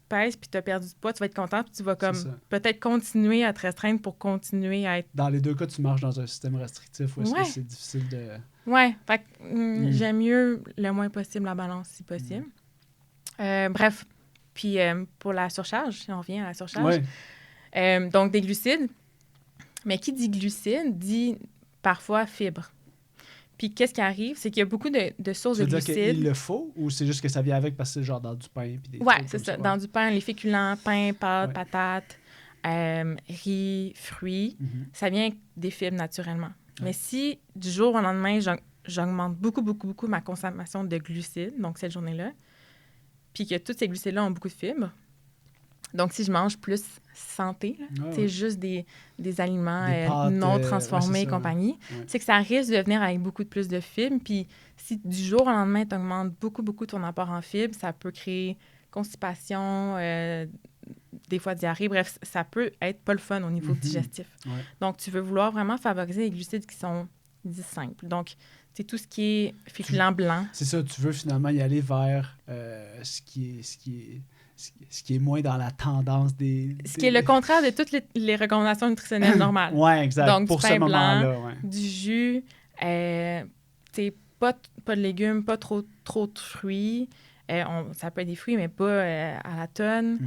B: pèses puis tu as perdu du poids, tu vas être content puis tu vas comme peut-être continuer à te restreindre pour continuer à être...
A: Dans les deux cas, tu marches dans un système restrictif où est-ce que c'est difficile de...
B: Ouais, fait que j'aime mieux le moins possible la balance si possible. Bref, puis pour la surcharge, si on revient à la surcharge, donc des glucides, Mais qui dit glucides dit parfois fibres. Puis qu'est-ce qui arrive, c'est qu'il y a beaucoup de sources de
A: Tu veux
B: glucides.
A: dire qu'il le faut ou c'est juste que ça vient avec parce que c'est genre dans du pain? Puis des
B: Ouais,
A: trucs
B: c'est
A: comme
B: ça.
A: ouais.
B: Dans du pain, les féculents, pain, pâtes,
A: Ouais.
B: patates, riz, fruits, ça vient avec des fibres naturellement.
A: Ouais.
B: Mais si du jour au lendemain, j'augmente beaucoup ma consommation de glucides, donc cette journée-là, puis que tous ces glucides-là ont beaucoup de fibres, donc si je mange plus santé, c'est juste des aliments
A: Des pâtes,
B: non
A: ouais,
B: transformés
A: c'est
B: et
A: ça,
B: compagnie,
A: ouais.
B: c'est que ça risque de venir avec beaucoup de plus de fibres. Puis si du jour au lendemain, tu augmentes beaucoup ton apport en fibres, ça peut créer constipation, des fois diarrhée. Bref, ça peut être pas le fun au niveau digestif.
A: Ouais.
B: Donc, tu veux vouloir vraiment favoriser les glucides qui sont dits simples. Donc, c'est tout ce qui est féculent blanc.
A: C'est ça, tu veux finalement y aller vers ce qui est moins dans la tendance
B: Ce qui est le contraire de toutes les recommandations nutritionnelles normales.
A: Oui, exact.
B: Donc,
A: pour
B: du
A: ce
B: pain blanc,
A: moment-là, ouais.
B: du jus, pas de légumes, pas trop de fruits. Ça peut être des fruits, mais pas à la tonne.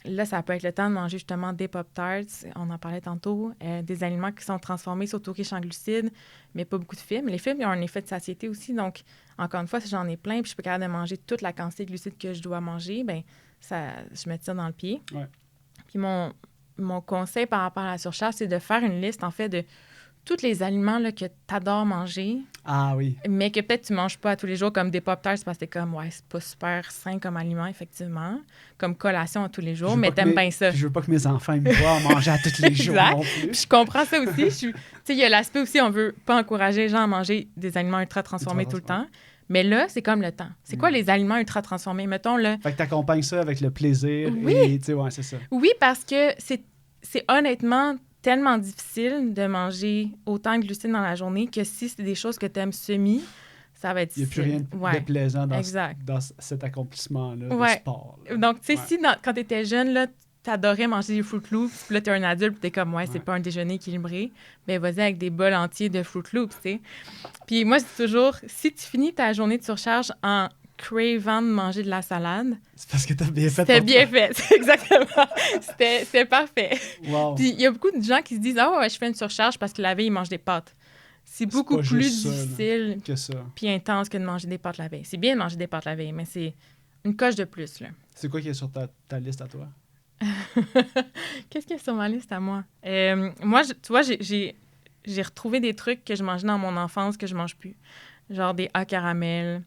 B: Là, ça peut être le temps de manger justement des Pop-Tarts, on en parlait tantôt, des aliments qui sont transformés, surtout riches en glucides, mais pas beaucoup de fibres. Les fibres, ils ont un effet de satiété aussi. Donc, encore une fois, si j'en ai plein puis je suis pas capable de manger toute la quantité de glucides que je dois manger, bien, je me tire dans le pied.
A: Ouais.
B: Puis mon conseil par rapport à la surcharge, c'est de faire une liste, en fait, de tous les aliments là, que tu adores manger,
A: Ah oui.
B: mais que peut-être tu manges pas tous les jours, comme des Pop-Tarts, parce que t'es comme, ouais, c'est pas super sain comme aliment, effectivement, comme collation à tous les jours, mais t'aimes bien ça.
A: Puis je veux pas que mes enfants me voient manger à tous les jours non plus.
B: Puis je comprends ça aussi. Tu sais, il y a l'aspect aussi, on veut pas encourager les gens à manger des aliments ultra transformés tout le temps. Mais là, c'est comme le temps. C'est quoi les aliments ultra transformés? Mettons, là...
A: Fait que t'accompagnes ça avec le plaisir.
B: Oui.
A: Et, tu sais, ouais, c'est ça.
B: Oui, parce que c'est honnêtement tellement difficile de manger autant de glucides dans la journée que si c'est des choses que tu aimes semi, ça va être difficile.
A: Il n'y a plus rien de plaisant dans cet accomplissement-là de sport. Là.
B: Donc, tu sais, si quand tu étais jeune, là, t'adorais manger des Fruit Loops, puis là, t'es un adulte, puis t'es comme, c'est pas un déjeuner équilibré, bien, vas-y avec des bols entiers de Fruit Loops, tu sais. Puis moi, je dis toujours, si tu finis ta journée de surcharge en cravant de manger de la salade...
A: C'est parce que t'as bien fait.
B: C'était bien fait, exactement. C'était parfait.
A: Wow.
B: Puis il y a beaucoup de gens qui se disent, je fais une surcharge parce que la veille, ils mangent des pâtes. C'est beaucoup plus difficile
A: que ça.
B: Puis intense que de manger des pâtes la veille. C'est bien de manger des pâtes la veille, mais c'est une coche de plus, là.
A: C'est quoi qui est sur ta liste à toi?
B: Qu'est-ce qu'il y a sur ma liste à moi? Moi, tu vois, j'ai retrouvé des trucs que je mangeais dans mon enfance que je mange plus. Genre des hauts caramel.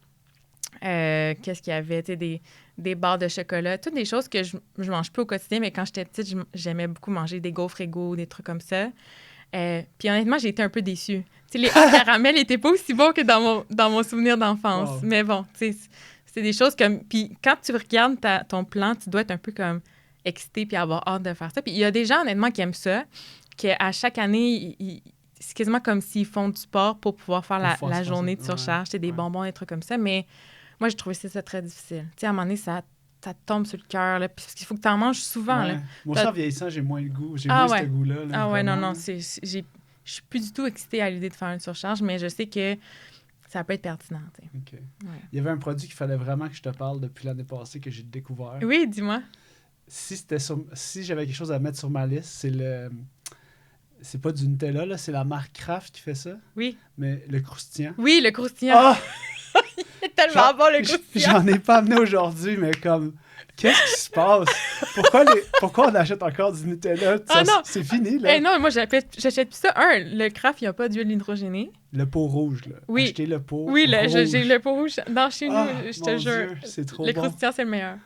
B: Qu'est-ce qu'il y avait? Tu sais, des barres de chocolat. Toutes des choses que je mange plus au quotidien, mais quand j'étais petite, j'aimais beaucoup manger des gaufres égaux, des trucs comme ça. Puis honnêtement, j'ai été un peu déçue. Tu sais, les hauts caramel n'étaient pas aussi bons que dans mon souvenir d'enfance. Wow. Mais bon, tu sais, c'est des choses comme... Puis quand tu regardes ton plan, tu dois être un peu comme excité puis avoir hâte de faire ça. Puis il y a des gens, honnêtement, qui aiment ça, qu'à chaque année, c'est quasiment comme s'ils font du sport pour pouvoir faire la journée de surcharge, c'est des bonbons, des trucs comme ça. Mais moi, j'ai trouvé ça très difficile. Tu sais, à un moment donné, ça tombe sur le cœur, là, puis il faut que tu en manges souvent. Là.
A: Moi, en vieillissant, j'ai moins le goût. J'ai moins ce goût-là.
B: Ah ouais, non. Je suis plus du tout excitée à l'idée de faire une surcharge, mais je sais que ça peut être pertinent.
A: Okay. Ouais. Il y avait un produit qu'il fallait vraiment que je te parle depuis l'année passée que j'ai découvert.
B: Oui, dis-moi.
A: Si j'avais quelque chose à mettre sur ma liste, c'est pas du Nutella, là, c'est la marque Kraft qui fait ça.
B: Oui.
A: Mais le croustillant.
B: Oui, le croustillant.
A: Ah!
B: Il est tellement bon, le croustillant.
A: J'en ai pas amené aujourd'hui, mais comme... Qu'est-ce qui se passe? Pourquoi on achète encore du Nutella? C'est fini, là.
B: Non, moi, j'achète plus ça. Le Kraft, il n'y a pas d'huile hydrogénée.
A: Le pot rouge, là.
B: Oui.
A: Acheter le pot
B: Oui,
A: rouge.
B: J'ai le pot rouge chez nous, je te jure.
A: Dieu, c'est trop
B: le
A: bon.
B: Le croustillant, c'est le meilleur.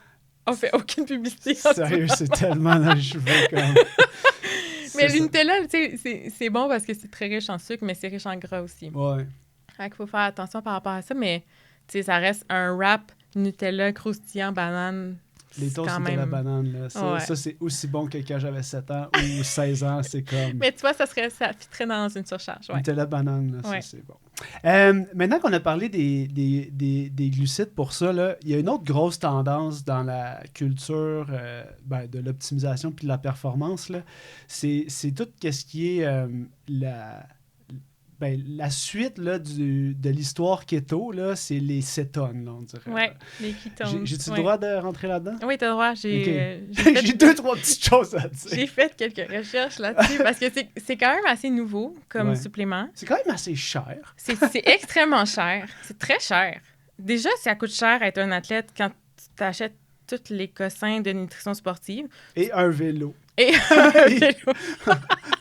B: On fait aucune publicité.
A: Sérieux, c'est tellement dans les cheveux, comme...
B: Mais le Nutella, tu sais, c'est bon parce que c'est très riche en sucre, mais c'est riche en gras aussi.
A: Ouais.
B: Il faut faire attention par rapport à ça, mais tu sais, ça reste un wrap Nutella, croustillant, banane.
A: Les toasts Nutella banane, là. Ça, c'est aussi bon que quand j'avais 7 ans ou 16 ans, c'est comme...
B: Mais tu vois, ça fitterait dans une surcharge, ouais.
A: Nutella banane, là, ça, c'est bon. Maintenant qu'on a parlé des glucides pour ça, là, il y a une autre grosse tendance dans la culture de l'optimisation puis de la performance, là. C'est tout ce qui est la suite là, de l'histoire keto, là, c'est les cétones, là, on dirait.
B: Ouais, les ketones.
A: J'ai-tu le droit de rentrer là-dedans?
B: Oui, t'as le droit.
A: J'ai deux, trois petites choses à dire.
B: J'ai fait quelques recherches là-dessus parce que c'est quand même assez nouveau comme supplément.
A: C'est quand même assez cher.
B: C'est extrêmement cher. C'est très cher. Déjà, ça coûte cher être un athlète quand tu t'achètes tous les cossins de nutrition sportive.
A: Et un vélo.
B: Et un vélo.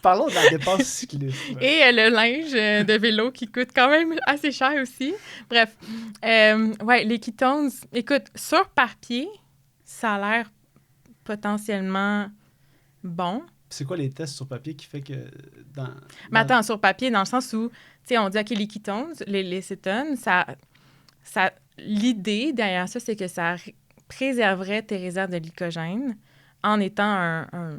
A: Parlons de la dépense cycliste.
B: Et le linge de vélo qui coûte quand même assez cher aussi. Bref, les ketones, écoute, sur papier, ça a l'air potentiellement bon.
A: C'est quoi les tests sur papier qui fait que
B: Mais attends, sur papier, dans le sens où, tu sais, on dit, OK, les ketones, les cétones, l'idée derrière ça, c'est que ça préserverait tes réserves de glycogène en étant un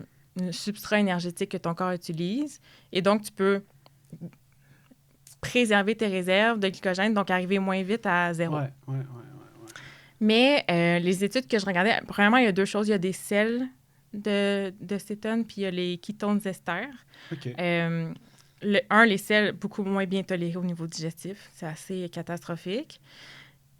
B: substrat énergétique que ton corps utilise. Et donc, tu peux préserver tes réserves de glycogène, donc arriver moins vite à zéro.
A: Ouais.
B: Mais les études que je regardais, premièrement, il y a deux choses. Il y a des sels de cétones, puis il y a les ketones esters.
A: OK.
B: Les sels, beaucoup moins bien tolérés au niveau digestif. C'est assez catastrophique.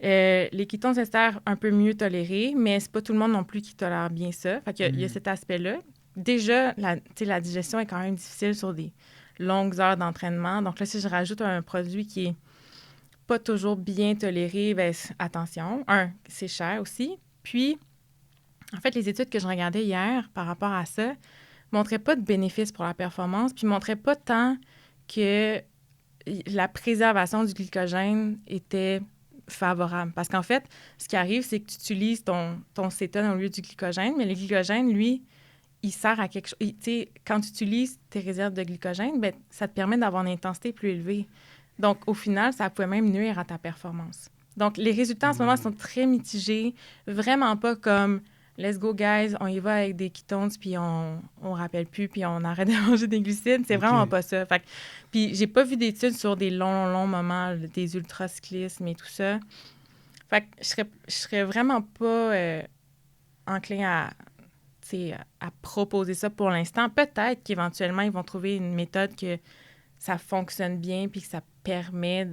B: Les ketones esters, un peu mieux tolérés, mais c'est pas tout le monde non plus qui tolère bien ça. Fait qu'il y a cet aspect-là. Déjà, la digestion est quand même difficile sur des longues heures d'entraînement. Donc là, si je rajoute un produit qui est pas toujours bien toléré, bien, attention. C'est cher aussi. Puis, en fait, les études que je regardais hier par rapport à ça montraient pas de bénéfices pour la performance, puis montraient pas tant que la préservation du glycogène était favorable. Parce qu'en fait, ce qui arrive, c'est que tu utilises ton cétone au lieu du glycogène, mais le glycogène, lui, il sert à quelque chose. Tu sais, quand tu utilises tes réserves de glycogène, bien, ça te permet d'avoir une intensité plus élevée. Donc, au final, ça pouvait même nuire à ta performance. Donc, les résultats en ce moment sont très mitigés. Vraiment pas comme « let's go, guys, on y va avec des ketones, puis on rappelle plus, puis on arrête de manger des glucides. » C'est vraiment pas ça. Fait que, puis, j'ai pas vu d'études sur des longs moments, des ultracyclismes et tout ça. Fait que je serais vraiment pas enclin à proposer ça pour l'instant. Peut-être qu'éventuellement, ils vont trouver une méthode que ça fonctionne bien puis que ça permet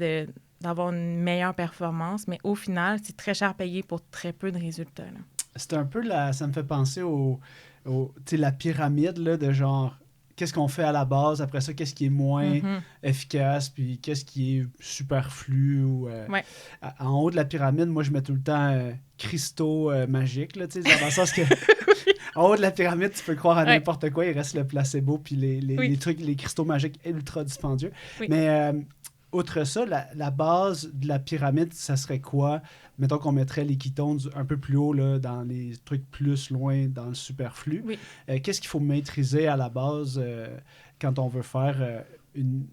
B: d'avoir une meilleure performance. Mais au final, c'est très cher payé pour très peu de résultats. Là.
A: C'est un peu ça me fait penser la pyramide là, de genre qu'est-ce qu'on fait à la base, après ça, qu'est-ce qui est moins efficace, puis qu'est-ce qui est superflu. En haut de la pyramide, moi, je mets tout le temps cristaux magiques, là, tu sais, dans le sens que en haut de la pyramide, tu peux croire à n'importe quoi, il reste le placebo, puis les trucs, les cristaux magiques ultra dispendieux. Oui. Mais outre ça, la base de la pyramide, ça serait quoi? Mettons qu'on mettrait les ketones un peu plus haut, là, dans les trucs plus loin, dans le superflu.
B: Oui.
A: Qu'est-ce qu'il faut maîtriser à la base quand on veut faire une...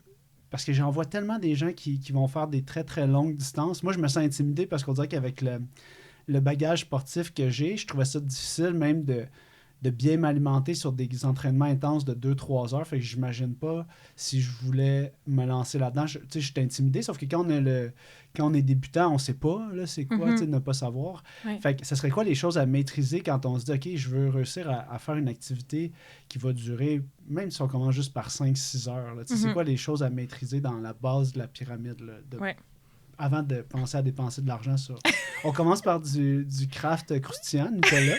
A: Parce que j'en vois tellement des gens qui vont faire des très, très longues distances. Moi, je me sens intimidé parce qu'on dirait qu'avec le bagage sportif que j'ai, je trouvais ça difficile même de bien m'alimenter sur des entraînements intenses de 2-3 heures. Fait que j'imagine pas si je voulais me lancer là-dedans. Je suis intimidé, sauf que quand on est débutant, on sait pas là, c'est quoi, ne pas savoir. Ouais. Fait que ça serait quoi les choses à maîtriser quand on se dit « OK, je veux réussir à faire une activité qui va durer, même si on commence juste par 5-6 heures. » C'est quoi les choses à maîtriser dans la base de la pyramide là, avant de penser à dépenser de l'argent sur... On commence par du craft croustillant, Nutella,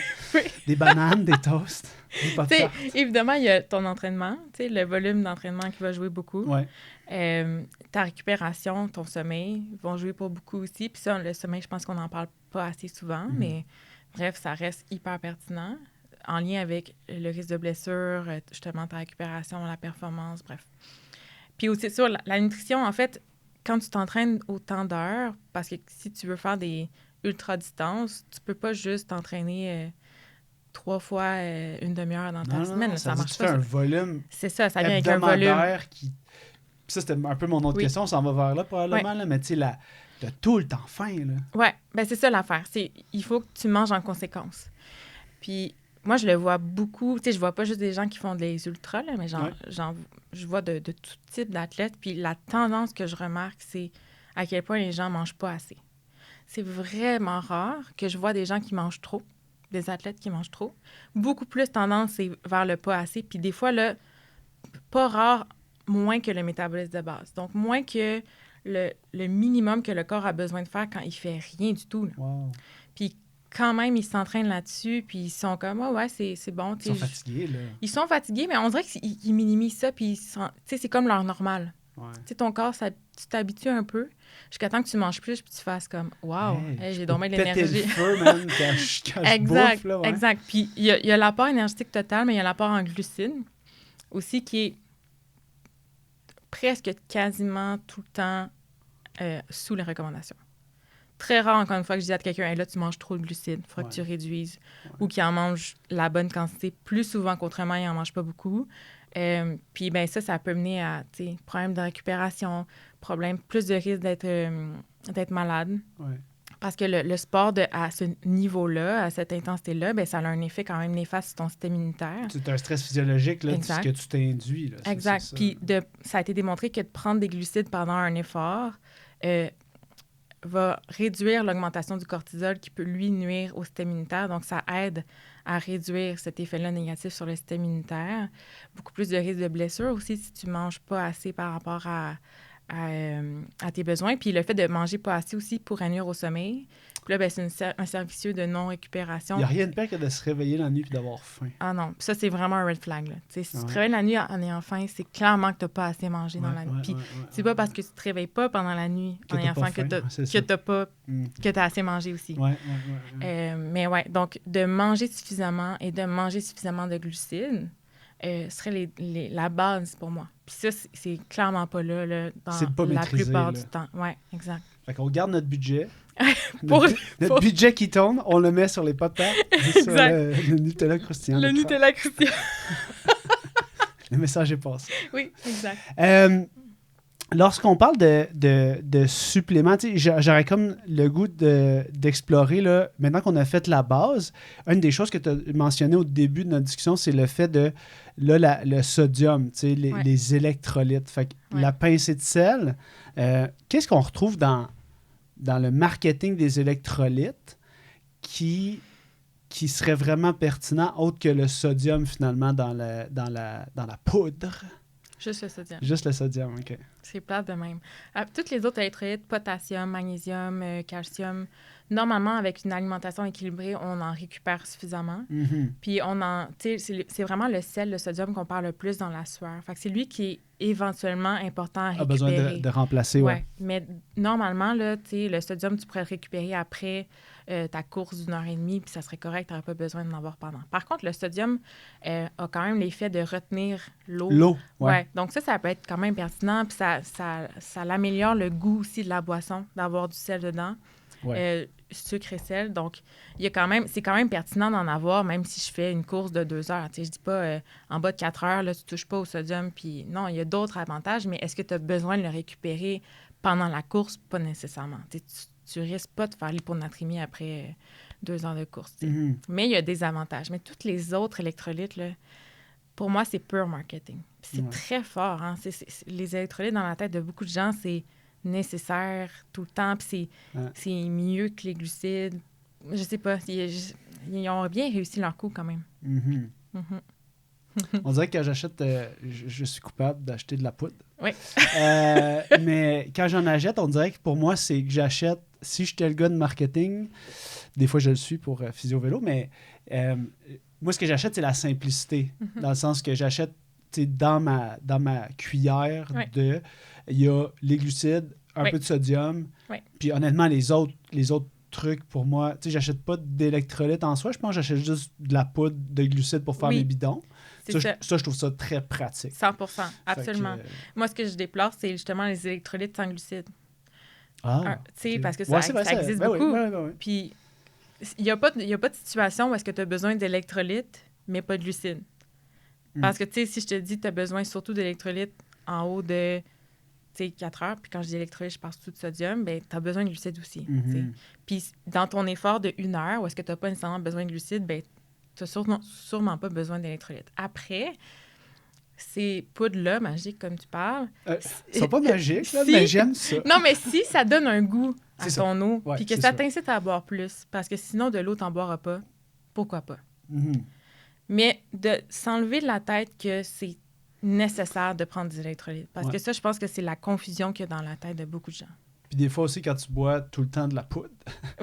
A: des bananes, des toasts, des pop tarts.
B: Évidemment, il y a ton entraînement, le volume d'entraînement qui va jouer beaucoup.
A: Ouais.
B: Ta récupération, ton sommeil vont jouer pour beaucoup aussi. Puis ça, le sommeil, je pense qu'on n'en parle pas assez souvent, mais bref, ça reste hyper pertinent en lien avec le risque de blessure, justement ta récupération, la performance, bref. Puis aussi sur la nutrition, en fait, quand tu t'entraînes autant d'heures, parce que si tu veux faire des ultra-distances, tu peux pas juste t'entraîner 3 fois une demi-heure dans ta semaine. Ça marche pas.
A: Tu fais un volume.
B: C'est ça vient avec un volume.
A: Puis ça, c'était un peu mon autre question, on s'en va vers là probablement, là, mais tu sais, t'as tout le temps faim.
B: Oui, bien c'est ça l'affaire. Il faut que tu manges en conséquence. Puis moi, je le vois beaucoup. Tu sais, je vois pas juste des gens qui font des ultras, là, mais je vois de tout type d'athlètes. Puis la tendance que je remarque, c'est à quel point les gens mangent pas assez. C'est vraiment rare que je vois des gens qui mangent trop, des athlètes qui mangent trop. Beaucoup plus tendance, c'est vers le pas assez. Puis des fois, là, pas rare moins que le métabolisme de base. Donc, moins que le minimum que le corps a besoin de faire quand il fait rien du tout. Là.
A: Wow.
B: Puis quand même, ils s'entraînent là-dessus, puis ils sont comme, oh, ouais, c'est bon.
A: Ils sont fatigués, là.
B: Ils sont fatigués, mais on dirait qu'ils minimisent ça, puis c'est comme leur normal.
A: Ouais.
B: Tu sais, ton corps, tu t'habitues un peu jusqu'à temps que tu manges plus, puis tu fasses comme, wow, j'ai dormi de l'énergie.
A: Péter le feu, man, quand je bouffe, là, ouais.
B: Exact. Puis il y a l'apport énergétique total, mais il y a l'apport en glucides aussi qui est presque quasiment tout le temps sous les recommandations. Très rare, encore une fois, que je dis à quelqu'un, hey, là, tu manges trop de glucides, il faudrait que tu réduises. Ou qu'il en mange la bonne quantité plus souvent qu'autrement, il n'en mange pas beaucoup. Puis, ben ça peut mener à problèmes de récupération, plus de risque d'être malade.
A: Ouais.
B: Parce que le sport à ce niveau-là, à cette intensité-là, ben ça a un effet quand même néfaste sur ton système immunitaire.
A: C'est un stress physiologique, là,
B: exact.
A: ce que tu t'induis. Là,
B: exact.
A: C'est
B: Puis ça a été démontré que de prendre des glucides pendant un effort va réduire l'augmentation du cortisol qui peut, lui, nuire au système immunitaire. Donc, ça aide à réduire cet effet-là négatif sur le système immunitaire. Beaucoup plus de risque de blessure aussi si tu ne manges pas assez par rapport à tes besoins. Puis le fait de manger pas assez aussi pourrait nuire au sommeil. Puis là, ben, c'est un cercle vicieux de non-récupération.
A: Il n'y a rien de pire que de se réveiller la nuit et d'avoir faim.
B: Ah non, ça, c'est vraiment un red flag. Là. Si tu te réveilles la nuit en ayant faim, c'est clairement que tu n'as pas assez mangé dans la nuit. Puis c'est pas parce que tu te réveilles pas pendant la nuit en ayant faim que tu as assez mangé aussi. Mais ouais, donc de manger suffisamment et de manger suffisamment de glucides serait la base pour moi. Puis ça, c'est clairement pas là dans la plupart du temps. Oui, exact.
A: Fait qu'on garde notre budget. Notre budget qui tourne, on le met sur les pop-tarts et sur le Nutella croustillant.
B: Le Nutella croustillant.
A: Le message est passé.
B: Oui, exact.
A: Lorsqu'on parle de suppléments, j'aurais comme le goût d'explorer, là, maintenant qu'on a fait la base, une des choses que tu as mentionné au début de notre discussion, c'est le fait de le sodium, les électrolytes. Fait que la pincée de sel, qu'est-ce qu'on retrouve dans le marketing des électrolytes qui serait vraiment pertinent autre que le sodium finalement dans la poudre?
B: Juste le sodium.
A: Juste le sodium, OK.
B: C'est plate de même. Toutes les autres électrolytes, potassium, magnésium, calcium, normalement, avec une alimentation équilibrée, on en récupère suffisamment.
A: Mm-hmm.
B: Puis, c'est vraiment le sel, le sodium qu'on parle le plus dans la sueur. Fait que c'est lui qui est éventuellement important à récupérer.
A: A besoin de remplacer,
B: ouais. Mais normalement, là, le sodium, tu pourrais le récupérer après ta course d'1h30, puis ça serait correct, tu n'aurais pas besoin d'en avoir pendant. Par contre, le sodium a quand même l'effet de retenir l'eau.
A: L'eau,
B: ouais. Donc ça peut être quand même pertinent, puis ça améliore le goût aussi de la boisson, d'avoir du sel dedans. Ouais. Sucre et sel. Donc, c'est quand même pertinent d'en avoir, même si je fais une course de 2 heures. Je dis pas en bas de 4 heures, là, tu touches pas au sodium. Puis non, il y a d'autres avantages, mais est-ce que tu as besoin de le récupérer pendant la course? Pas nécessairement. Tu risques pas de faire l'hyponatrémie après 2 heures de course. Mm-hmm. Mais il y a des avantages. Mais tous les autres électrolytes, là, pour moi, c'est pure marketing. Puis c'est très fort. Hein? Les électrolytes dans la tête de beaucoup de gens, c'est nécessaire tout le temps, puis c'est mieux que les glucides. Je sais pas, ils ont bien réussi leur coup quand même.
A: Mm-hmm. Mm-hmm. On dirait que quand j'achète, je suis coupable d'acheter de la poudre.
B: Oui.
A: Mais quand j'en achète, on dirait que pour moi, c'est que j'achète, si j'étais le gars de marketing, des fois je le suis pour Physio Vélo, mais moi, ce que j'achète, c'est la simplicité, dans le sens que j'achète dans ma cuillère il y a les glucides, un peu de sodium. Oui. Puis honnêtement, les autres trucs, pour moi, j'achète pas d'électrolytes en soi. Je pense que j'achète juste de la poudre de glucides pour faire mes bidons. Ça, je trouve ça très pratique.
B: 100%, absolument. Moi, ce que je déplore, c'est justement les électrolytes sans glucides. Okay. Parce que ça existe beaucoup.
A: Oui.
B: Puis, il n'y a pas de situation où est-ce que tu as besoin d'électrolytes, mais pas de glucides. Parce que, si je te dis que tu as besoin surtout d'électrolytes en haut de 4 heures, puis quand je dis électrolyte, je parle surtout de sodium, bien, tu as besoin de glucides aussi. Mm-hmm. Puis dans ton effort de 1 heure, où est-ce que tu n'as pas nécessairement besoin de glucides, bien, tu n'as sûrement pas besoin d'électrolytes. Après, ces poudres-là, magiques, comme tu parles...
A: Ils sont pas magiques, là, mais j'aime ça.
B: Non, mais si ça donne un goût à ton eau,
A: ouais,
B: puis que ça t'incite à boire plus, parce que sinon, de l'eau, tu n'en boiras pas, pourquoi pas?
A: Mm-hmm.
B: Mais de s'enlever de la tête que c'est nécessaire de prendre des électrolytes. Parce
A: Ouais.
B: que ça, je pense que c'est la confusion qu'il y a dans la tête de beaucoup de gens.
A: Puis des fois aussi, quand tu bois tout le temps de la poudre,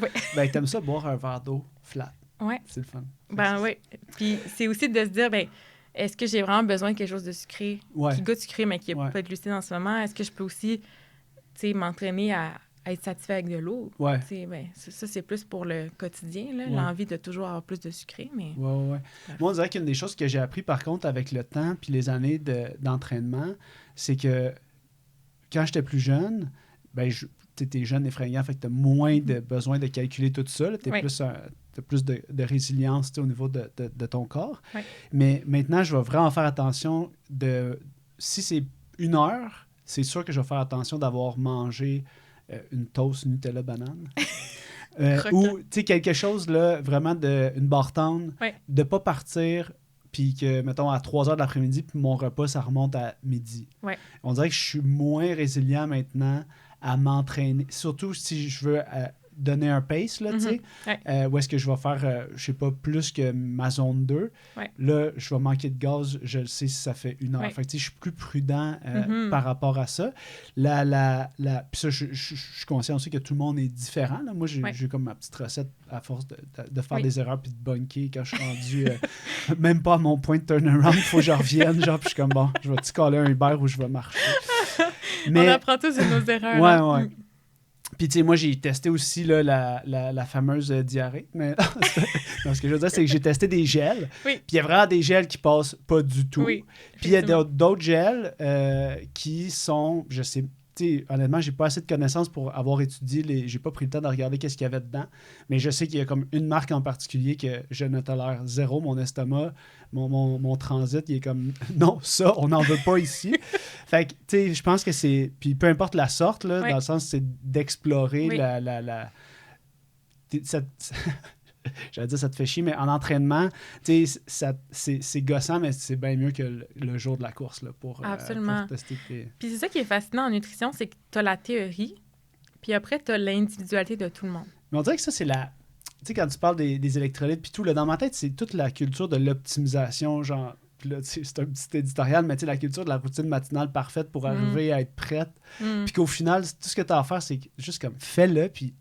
B: Oui.
A: ben t'aimes ça boire un verre d'eau flat.
B: Ouais.
A: C'est le fun.
B: Ben oui. Puis c'est aussi de se dire, ben est-ce que j'ai vraiment besoin de quelque chose de sucré,
A: Ouais.
B: qui goûte sucré, mais qui n'a
A: Ouais.
B: pas de glucides en ce moment? Est-ce que je peux aussi, tu sais, m'entraîner à être satisfait avec de l'eau?
A: Ouais.
B: Tu sais, ben, ça, c'est plus pour le quotidien, là,
A: Ouais.
B: l'envie de toujours avoir plus de sucré, mais...
A: Ouais. Moi, on dirait qu'une des choses que j'ai appris, par contre, avec le temps puis les années d'entraînement, c'est que quand j'étais plus jeune, ben, t'es jeune et fringant, fait que t'as moins de besoin de calculer tout ça. T'as
B: Oui.
A: plus de résilience au niveau de ton corps.
B: Oui.
A: Mais maintenant, je vais vraiment faire attention si c'est 1 heure, c'est sûr que je vais faire attention d'avoir mangé une toast Nutella banane. Ou, tu sais, quelque chose, là, vraiment une barre tendre,
B: Oui.
A: de pas partir, puis que, mettons, à 3 heures de l'après-midi, puis mon repas, ça remonte à midi.
B: Ouais.
A: On dirait que je suis moins résilient maintenant à m'entraîner, surtout si je veux donner un pace, là, tu sais,
B: Ouais.
A: où est-ce que je vais faire, je sais pas, plus que ma zone 2.
B: Ouais.
A: Là, je vais manquer de gaz, je le sais si ça fait 1 heure.
B: Ouais.
A: Fait que, tu sais, je suis plus prudent par rapport à ça. Puis ça, je suis conscient aussi que tout le monde est différent. Là. Moi, j'ai comme ma petite recette à force de faire des erreurs puis de bunker quand je suis rendu même pas à mon point de turnaround. Il faut que je revienne. Genre, puis je suis comme, bon, je vais-tu caler un Uber ou je vais marcher?
B: On apprend tous de nos erreurs.
A: Ouais. Puis, tu sais, moi, j'ai testé aussi là, la fameuse diarrhée. Mais non, ce que je veux dire, c'est que j'ai testé des gels.
B: Oui.
A: Puis, il y a vraiment des gels qui passent pas du tout.
B: Oui,
A: puis, il y a d'autres gels qui sont, je sais, tu sais, honnêtement, j'ai pas assez de connaissances pour avoir étudié j'ai pas pris le temps de regarder qu'est-ce qu'il y avait dedans. Mais je sais qu'il y a comme une marque en particulier que je ne tolère zéro. Mon estomac, mon transit, il est comme, non, ça, on n'en veut pas ici. Fait que, tu sais, je pense que c'est... Puis peu importe la sorte, là,
B: Oui.
A: dans le sens, c'est d'explorer
B: Oui.
A: J'allais dire ça te fait chier, mais en entraînement, tu sais, c'est gossant, mais c'est bien mieux que le jour de la course, là, pour tester tes...
B: Puis c'est ça qui est fascinant en nutrition, c'est que tu as la théorie, puis après, tu as l'individualité de tout le monde.
A: Mais on dirait que ça, c'est la... Tu sais, quand tu parles des électrolytes, puis tout, là, dans ma tête, c'est toute la culture de l'optimisation, genre... Puis là, c'est un petit éditorial, mais tu sais, la culture de la routine matinale parfaite pour arriver à être prête. Puis qu'au final, tout ce que tu as à faire, c'est juste comme, fais-le, puis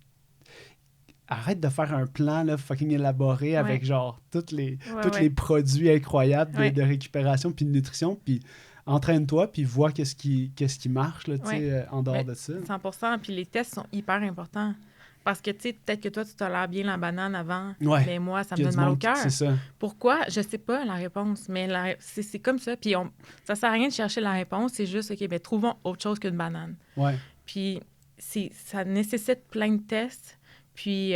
A: arrête de faire un plan là, fucking élaboré avec genre tous les produits incroyables de récupération puis de nutrition, puis entraîne-toi, puis vois qu'est-ce qui marche là, en dehors de ça.
B: 100%, puis les tests sont hyper importants. Parce que, tu sais, peut-être que toi, tu tolères bien la banane avant, mais moi, ça me donne mal au cœur.
A: C'est ça.
B: Pourquoi? Je sais pas la réponse, mais c'est comme ça. Puis ça sert à rien de chercher la réponse, c'est juste, OK, bien, trouvons autre chose qu'une banane.
A: Ouais.
B: Puis ça nécessite plein de tests. Puis...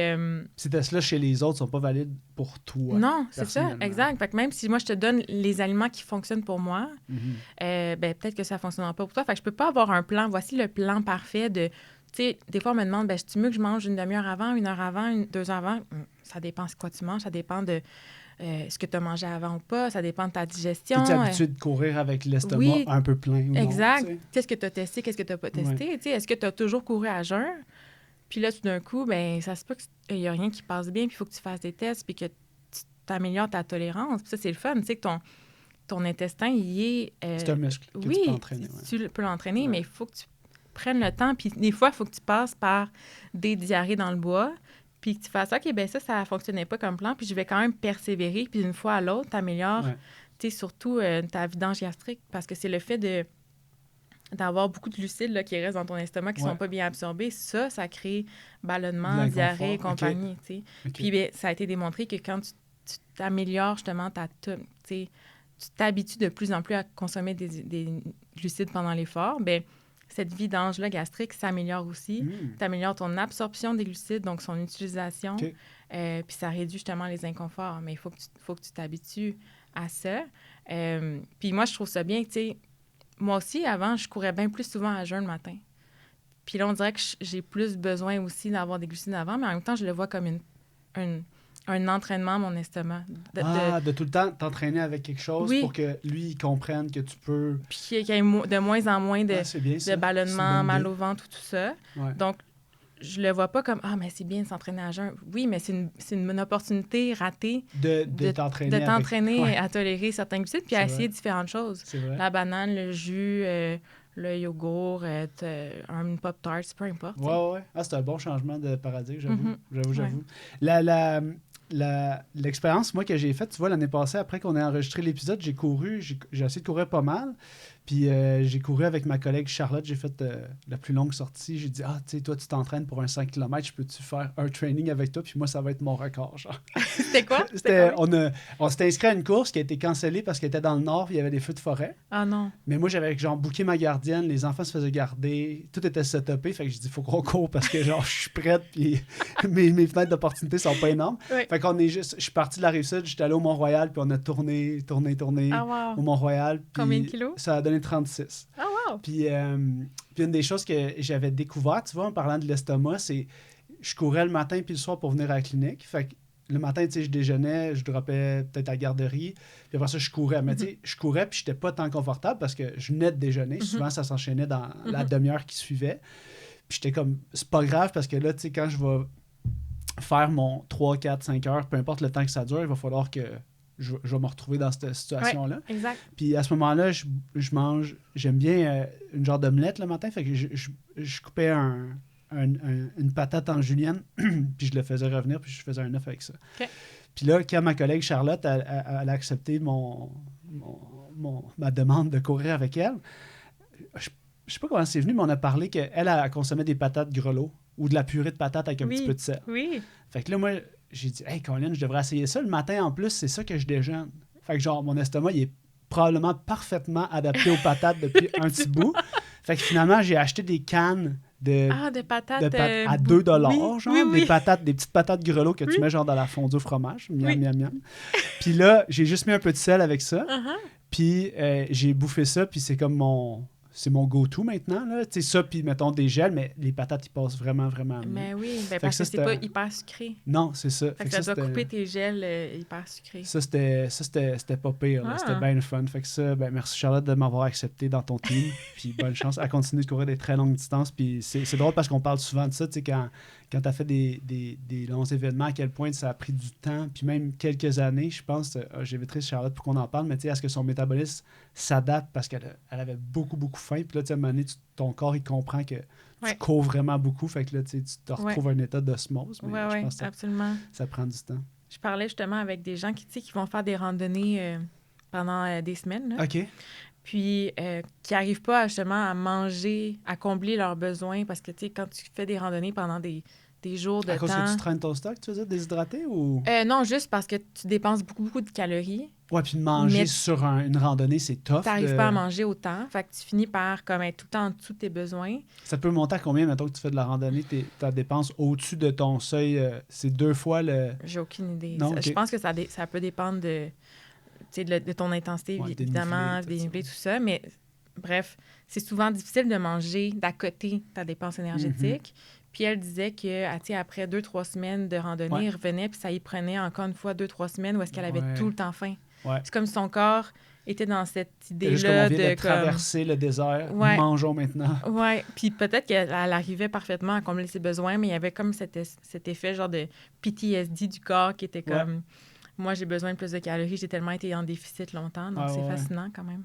A: Ces tests-là, chez les autres, sont pas valides pour toi.
B: Non, c'est ça, exact. Fait que même si moi, je te donne les aliments qui fonctionnent pour moi, ben, peut-être que ça ne fonctionnera pas pour toi. Fait que je peux pas avoir un plan. Voici le plan parfait de... Tu sais, des fois, on me demande, ben, est-ce mieux que je mange une demi-heure avant, 1 heure avant, 2 heures avant? Ça dépend de quoi tu manges, ça dépend de ce que tu as mangé avant ou pas, ça dépend de ta digestion.
A: Tu as l'habitude de courir avec l'estomac un peu plein ou
B: exact.
A: non,
B: Qu'est-ce que tu as testé, qu'est-ce que tu n'as pas testé? Tu sais, est-ce que tu as toujours couru à jeun? Puis là, tout d'un coup, ben ça se peut qu'il n'y a rien qui passe bien, puis il faut que tu fasses des tests, puis que tu t'améliores ta tolérance. Puis ça, c'est le fun. Tu sais que ton intestin, il est...
A: c'est un muscle que tu peux entraîner.
B: Tu peux l'entraîner, mais il faut que tu prennes le temps. Puis des fois, il faut que tu passes par des diarrhées dans le bois, puis que tu fasses OK, bien ça ne fonctionnait pas comme plan, puis je vais quand même persévérer. Puis d'une fois à l'autre, tu améliores, tu sais, surtout ta vidange gastrique, parce que c'est le fait d'avoir beaucoup de glucides là, qui restent dans ton estomac qui ne sont pas bien absorbés. Ça crée ballonnement, diarrhée et compagnie. Okay. Puis bien, ça a été démontré que quand tu t'améliores justement tu t'habitues de plus en plus à consommer des glucides pendant l'effort, bien, cette vidange-là gastrique s'améliore aussi. Tu améliores ton absorption des glucides, donc son utilisation. Puis ça réduit justement les inconforts. Mais il faut que tu t'habitues à ça. Puis moi, je trouve ça bien, tu sais, moi aussi, avant, je courais bien plus souvent à jeun le matin. Puis là, on dirait que j'ai plus besoin aussi d'avoir des glucides avant, mais en même temps, je le vois comme un entraînement à mon estomac.
A: De tout le temps t'entraîner avec quelque chose pour que lui, il comprenne que tu peux...
B: Puis qu'il y ait de moins en moins de ballonnement, mal au ventre, tout ça.
A: Ouais.
B: Donc, je le vois pas comme « Ah, mais c'est bien de s'entraîner à jeun. » Oui, mais c'est une opportunité ratée
A: de t'entraîner
B: à tolérer certains glucides puis à essayer différentes choses.
A: C'est vrai.
B: La banane, le jus, le yogourt, un Pop-Tart, peu importe.
A: Ouais. Ah, c'est un bon changement de paradigme, j'avoue.
B: Ouais.
A: L'expérience, moi, que j'ai faite, tu vois, l'année passée, après qu'on ait enregistré l'épisode, j'ai essayé de courir pas mal. Puis j'ai couru avec ma collègue Charlotte, j'ai fait la plus longue sortie. J'ai dit, tu sais, toi, tu t'entraînes pour un 5 km, je peux-tu faire un training avec toi? Puis moi, ça va être mon record, genre.
B: C'était quoi?
A: On s'était inscrit à une course qui a été cancellée parce qu'elle était dans le nord, puis il y avait des feux de forêt.
B: Ah non.
A: Mais moi, j'avais genre booké ma gardienne, les enfants se faisaient garder, tout était setupé, fait que j'ai dit, faut qu'on court parce que genre, je suis prête, puis mes fenêtres d'opportunité sont pas énormes.
B: Oui.
A: Fait qu'on je suis parti de la Rive-Sud, j'étais allé au Mont-Royal, puis on a tourné
B: Ah, wow.
A: au Mont-Royal. Puis
B: combien de kilos?
A: Ça a donné 36.
B: Ah, wow.
A: Puis une des choses que j'avais découvert, tu vois, en parlant de l'estomac, c'est je courais le matin puis le soir pour venir à la clinique. Fait que le matin, tu sais, je déjeunais, je droppais peut-être à la garderie, puis après ça, je courais. Mais tu sais, je courais puis j'étais pas tant confortable parce que je venais de déjeuner. Souvent, ça s'enchaînait dans la demi-heure qui suivait. Puis j'étais comme, c'est pas grave parce que là, tu sais, quand je vais faire mon 3, 4, 5 heures, peu importe le temps que ça dure, il va falloir que je vais me retrouver dans cette situation-là.
B: Ouais, exact.
A: Puis à ce moment-là, je mange, j'aime bien une genre d'omelette le matin, fait que je coupais une patate en julienne, puis je le faisais revenir, puis je faisais un œuf avec ça.
B: Okay.
A: Puis là, quand ma collègue Charlotte elle a accepté ma demande de courir avec elle, je sais pas comment c'est venu, mais on a parlé qu'elle consommait des patates grelots ou de la purée de patates avec un petit peu de sel.
B: Oui.
A: Fait que là, moi, j'ai dit, hey, Colin, je devrais essayer ça. Le matin, en plus, c'est ça que je déjeune. Fait que genre, mon estomac, il est probablement parfaitement adapté aux patates depuis un petit bout. Fait que finalement, j'ai acheté des cannes
B: de patates
A: à 2 $, genre.
B: Oui.
A: Des petites patates grelots que tu mets genre dans la fondue au fromage. Miam. Puis là, j'ai juste mis un peu de sel avec ça. Puis j'ai bouffé ça, puis c'est comme c'est mon go-to maintenant. Tu sais, ça, puis mettons des gels, mais les patates, ils passent vraiment, vraiment mieux.
B: Mais oui, parce que c'est pas hyper sucré.
A: Non, c'est ça.
B: Fait que ça doit couper tes gels hyper sucrés.
A: Ça, c'était pas pire. C'était bien le fun. Fait que ça, merci Charlotte de m'avoir accepté dans ton team. Puis bonne chance à continuer de courir des très longues distances. Puis c'est drôle parce qu'on parle souvent de ça, tu sais, quand tu as fait des longs événements, à quel point ça a pris du temps, puis même quelques années, je pense, j'inviterai Charlotte pour qu'on en parle, mais tu sais, est-ce que son métabolisme s'adapte parce qu'elle avait beaucoup, beaucoup faim, puis là, tu sais, à un moment donné, ton corps, il comprend que tu cours vraiment beaucoup, fait que là, tu te retrouves un état d'osmose, mais je pense que
B: absolument.
A: Ça prend du temps.
B: Je parlais justement avec des gens qui vont faire des randonnées pendant des semaines, là.
A: OK.
B: Puis qui n'arrivent pas justement à manger, à combler leurs besoins, parce que, tu sais, quand tu fais des randonnées pendant des jours de temps...
A: À cause que tu traînes ton stock, tu veux dire, déshydraté ou...
B: Non, juste parce que tu dépenses beaucoup, beaucoup de calories.
A: Ouais, puis de manger sur une randonnée, c'est tough.
B: Tu n'arrives pas à manger autant, fait que tu finis par comme être tout le temps en dessous de tes besoins.
A: Ça peut monter à combien, mettons, que tu fais de la randonnée, ta dépense au-dessus de ton seuil, c'est 2 fois le...
B: J'ai aucune idée.
A: Non,
B: Je pense que ça peut dépendre de ton intensité, évidemment, dénivelé, tout ça, mais bref, c'est souvent difficile de manger d'à côté ta dépense énergétique. Puis elle disait que après 2-3 semaines de randonnée, elle revenait, puis ça y prenait encore une fois 2-3 semaines où est-ce qu'elle avait tout le temps faim.
A: Ouais.
B: C'est comme si son corps était dans cette idée-là
A: juste comme on vient de traverser le désert, mangeons maintenant.
B: Oui, puis peut-être qu'elle arrivait parfaitement à combler ses besoins, mais il y avait comme cet effet genre de PTSD du corps qui était comme... Moi, j'ai besoin de plus de calories, j'ai tellement été en déficit longtemps, donc c'est fascinant quand même.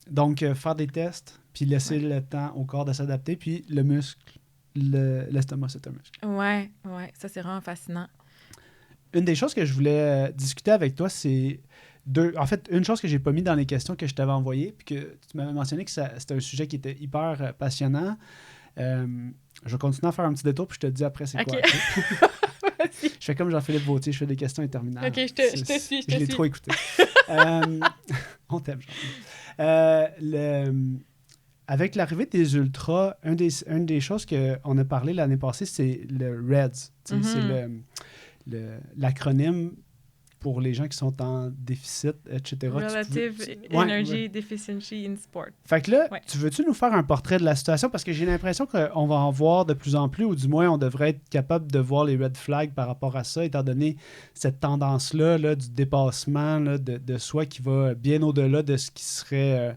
A: Donc, faire des tests, puis laisser le temps au corps de s'adapter, puis le muscle, l'estomac, c'est un muscle.
B: Oui, ça, c'est vraiment fascinant.
A: Une des choses que je voulais discuter avec toi, c'est en fait, une chose que j'ai pas mis dans les questions que je t'avais envoyées, puis que tu m'avais mentionné que c'était un sujet qui était hyper passionnant. Je vais continuer à faire un petit détour, puis je te dis après c'est quoi. Je fais comme Jean-Philippe Vautier, je fais des questions interminables.
B: OK, je te suis.
A: Je l'ai trop écouté. On t'aime, Jean-Philippe. Avec l'arrivée des ultras, une des choses qu'on a parlé l'année passée, c'est le REDS. C'est l'acronyme pour les gens qui sont en déficit, etc.
B: Relative Energy Deficiency in Sport.
A: Fait que là, tu veux-tu nous faire un portrait de la situation? Parce que j'ai l'impression qu'on va en voir de plus en plus, ou du moins, on devrait être capable de voir les red flags par rapport à ça, étant donné cette tendance-là du dépassement de soi qui va bien au-delà de ce qui serait...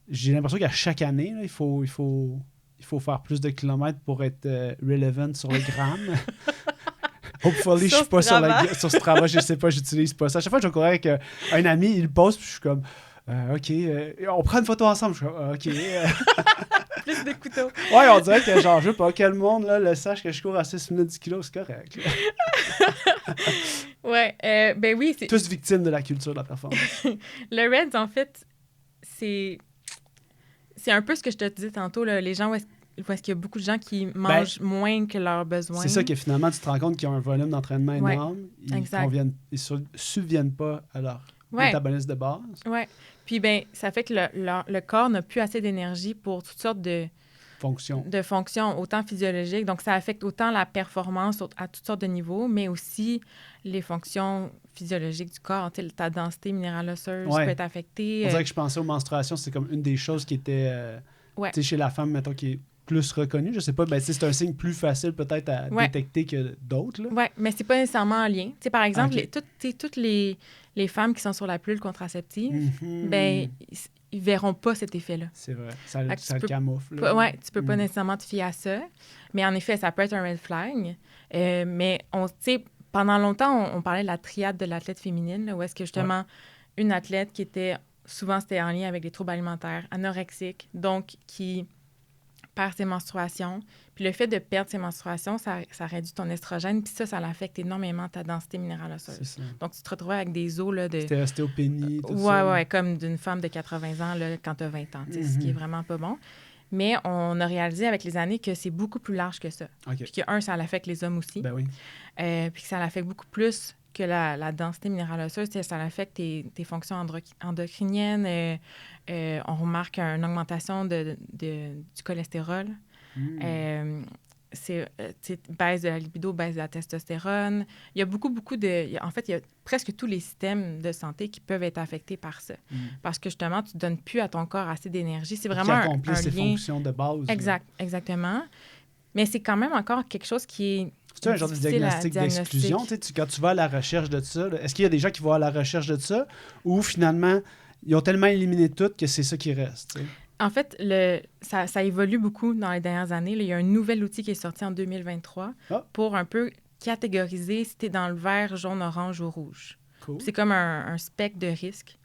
A: j'ai l'impression qu'à chaque année, là, il faut il faut faire plus de kilomètres pour être relevant sur le gramme. Hopefully, je suis pas sur Strava, je sais pas, j'utilise pas ça. À chaque fois que je courais avec un ami, il poste, puis je suis comme, OK, on prend une photo ensemble. Je suis comme, OK.
B: Plus de couteaux.
A: Ouais, on dirait que genre, je veux pas que le monde là, le sache que je cours à 6 minutes 10 kilos, c'est correct.
B: Ouais, ben oui. C'est...
A: Tous victimes de la culture de la performance.
B: Le RED, en fait, c'est un peu ce que je te disais tantôt, là, les gens où est-ce qu'il y a beaucoup de gens qui mangent moins que leurs besoins.
A: C'est ça que finalement, tu te rends compte qu'ils ont un volume d'entraînement énorme. Ils subviennent pas à leur métabolisme de base.
B: Oui. Puis, ben ça fait que le corps n'a plus assez d'énergie pour toutes sortes de fonctions, autant physiologiques. Donc, ça affecte autant la performance à toutes sortes de niveaux, mais aussi les fonctions physiologiques du corps. Ta densité minérale osseuse peut être affectée.
A: On dirait que je pensais aux menstruations, c'est comme une des choses qui était chez la femme, mettons, qui est plus reconnue. Je sais pas, c'est un signe plus facile peut-être à détecter que d'autres.
B: Oui, mais c'est pas nécessairement en lien. T'sais, par exemple, toutes les femmes qui sont sur la pilule contraceptive, ils verront pas cet effet-là.
A: C'est vrai. Ça le camoufle.
B: Oui, tu peux pas nécessairement te fier à ça. Mais en effet, ça peut être un red flag. Mais pendant longtemps, on parlait de la triade de l'athlète féminine, là, où est-ce que justement, une athlète qui était, souvent c'était en lien avec les troubles alimentaires, anorexiques, donc qui perd ses menstruations. Puis le fait de perdre ses menstruations, ça réduit ton estrogène, puis ça l'affecte énormément ta densité minérale osseuse. Donc, tu te retrouves avec des os là, de...
A: C'était ostéopénie, tout ça.
B: Oui, comme d'une femme de 80 ans là, quand tu as 20 ans, ce qui est vraiment pas bon. Mais on a réalisé avec les années que c'est beaucoup plus large que ça.
A: Okay.
B: Puis que, ça l'affecte les hommes aussi.
A: Ben oui.
B: Puis que ça l'affecte beaucoup plus que la densité minérale osseuse. Ça affecte tes fonctions endocriniennes. On remarque une augmentation du cholestérol. Baisse de la libido, baisse de la testostérone. Il y a beaucoup de... En fait, il y a presque tous les systèmes de santé qui peuvent être affectés par ça. Parce que, justement, tu ne donnes plus à ton corps assez d'énergie. C'est vraiment un lien...
A: ses fonctions de base.
B: Exactement. Mais c'est quand même encore quelque chose qui est...
A: C'est un genre de diagnostic d'exclusion. Quand tu vas à la recherche de ça, est-ce qu'il y a des gens qui vont à la recherche de ça ou finalement, ils ont tellement éliminé tout que c'est ça qui reste? T'sais?
B: En fait, ça évolue beaucoup dans les dernières années. Là, il y a un nouvel outil qui est sorti en 2023 pour un peu catégoriser si tu es dans le vert, jaune, orange ou rouge.
A: Cool.
B: C'est comme un spectre de risque.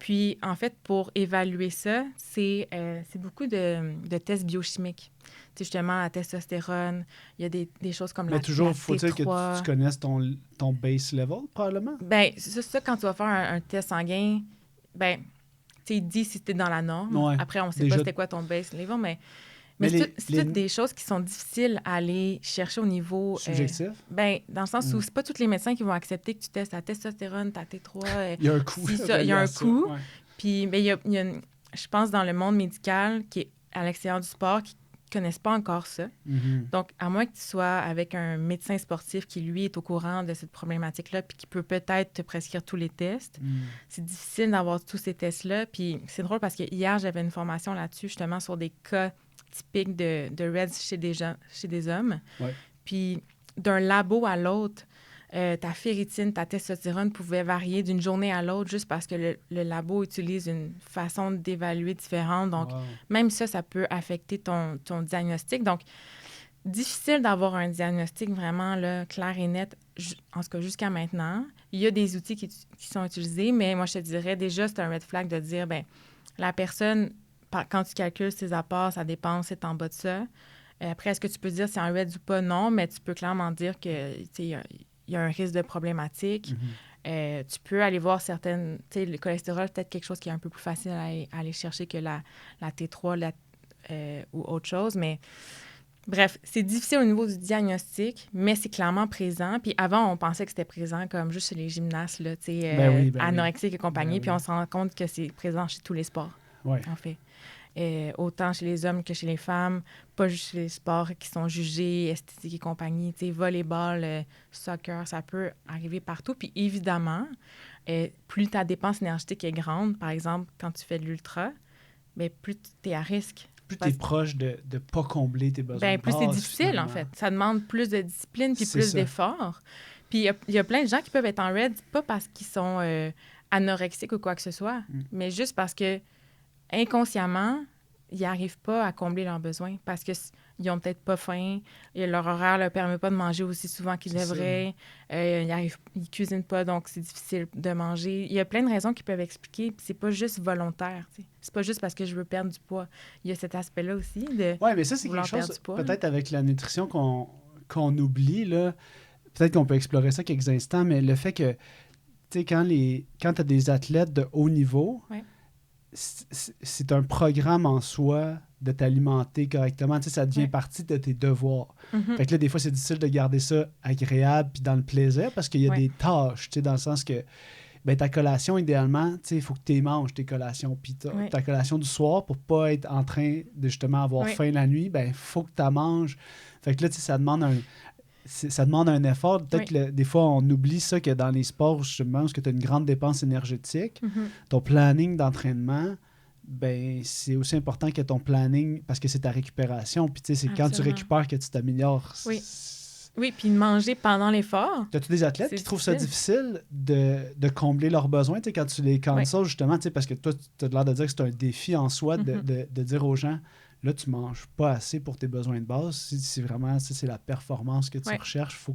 B: Puis, en fait, pour évaluer ça, c'est beaucoup de tests biochimiques. Tu sais, justement, la testostérone, il y a des choses comme
A: Mais toujours, faut-il que tu connaisses ton base level, probablement?
B: Bien, c'est ça, quand tu vas faire un test sanguin, bien, tu sais, il dit si tu es dans la norme.
A: Ouais,
B: après, on ne sait pas c'était quoi ton base level, mais c'est toutes des choses qui sont difficiles à aller chercher au niveau...
A: subjectif?
B: Bien, dans le sens où c'est pas tous les médecins qui vont accepter que tu testes ta testostérone, ta T3.
A: Il y a un coût.
B: Il y a un coût. Puis, il y a je pense, dans le monde médical, qui est à l'extérieur du sport, qui ne connaissent pas encore ça. Donc, à moins que tu sois avec un médecin sportif qui, lui, est au courant de cette problématique-là puis qui peut peut-être te prescrire tous les tests, c'est difficile d'avoir tous ces tests-là. Puis, c'est drôle parce que hier, j'avais une formation là-dessus, justement, sur des cas typiques de REDS chez des hommes.
A: Ouais.
B: Puis, d'un labo à l'autre, ta ferritine, ta testostérone pouvaient varier d'une journée à l'autre juste parce que le labo utilise une façon d'évaluer différente. Donc, même ça peut affecter ton diagnostic. Donc, difficile d'avoir un diagnostic vraiment là, clair et net, en tout cas jusqu'à maintenant. Il y a des outils qui sont utilisés, mais moi, je te dirais déjà, c'est un red flag de dire, bien, la personne, quand tu calcules ses apports, sa dépense est en bas de ça. Après, est-ce que tu peux dire si c'est un RED ou pas? Non, mais tu peux clairement dire que, il y a un risque de problématique. Tu peux aller voir certaines... Tu sais, le cholestérol, peut-être quelque chose qui est un peu plus facile à aller chercher que la T3 ou autre chose. Mais bref, c'est difficile au niveau du diagnostic, mais c'est clairement présent. Puis avant, on pensait que c'était présent comme juste chez les gymnastes, là, tu sais, anorexiques et compagnie. Puis on se rend compte que c'est présent chez tous les sports, en fait. Autant chez les hommes que chez les femmes, pas juste chez les sports qui sont jugés, esthétiques et compagnie, tu sais, volleyball, soccer, ça peut arriver partout. Puis évidemment, plus ta dépense énergétique est grande, par exemple, quand tu fais de l'ultra, bien, plus tu es à risque.
A: Plus tu es proche de ne pas combler tes besoins.
B: Bien, plus c'est difficile, finalement. En fait. Ça demande plus de discipline puis plus d'efforts. Puis il y a plein de gens qui peuvent être en RED, pas parce qu'ils sont anorexiques ou quoi que ce soit, mais juste parce que inconsciemment, ils n'arrivent pas à combler leurs besoins parce qu'ils n'ont peut-être pas faim, et leur horaire ne leur permet pas de manger aussi souvent qu'ils devraient, ils ne cuisinent pas, donc c'est difficile de manger. Il y a plein de raisons qui peuvent expliquer, puis c'est pas juste volontaire. T'sais. C'est pas juste parce que je veux perdre du poids. Il y a cet aspect-là aussi de
A: mais ça, c'est quelque chose,
B: poids,
A: peut-être avec la nutrition qu'on oublie, là. Peut-être qu'on peut explorer ça quelques instants, mais le fait que, tu sais, quand tu as des athlètes de haut niveau, c'est un programme en soi de t'alimenter correctement. Tu sais, ça devient partie de tes devoirs. Fait que là, des fois, c'est difficile de garder ça agréable puis dans le plaisir parce qu'il y a des tâches, tu sais, dans le sens que ta collation, idéalement, tu sais, il faut que tu les manges, tes collations. Puis ta collation du soir, pour pas être en train de justement avoir faim la nuit, il faut que tu la manges. Fait que là, tu sais, ça demande un effort. Peut-être que des fois, on oublie ça, que dans les sports, justement, parce que tu as une grande dépense énergétique, ton planning d'entraînement, c'est aussi important que ton planning, parce que c'est ta récupération. Puis, tu sais, c'est quand tu récupères que tu t'améliores.
B: Oui, puis de manger pendant l'effort.
A: As-tu des athlètes qui trouvent ça difficile de combler leurs besoins, tu sais, quand tu les cancels, justement, tu sais, parce que toi, tu as l'air de dire que c'est un défi en soi de dire aux gens, là, tu manges pas assez pour tes besoins de base. Si vraiment c'est la performance que tu recherches, il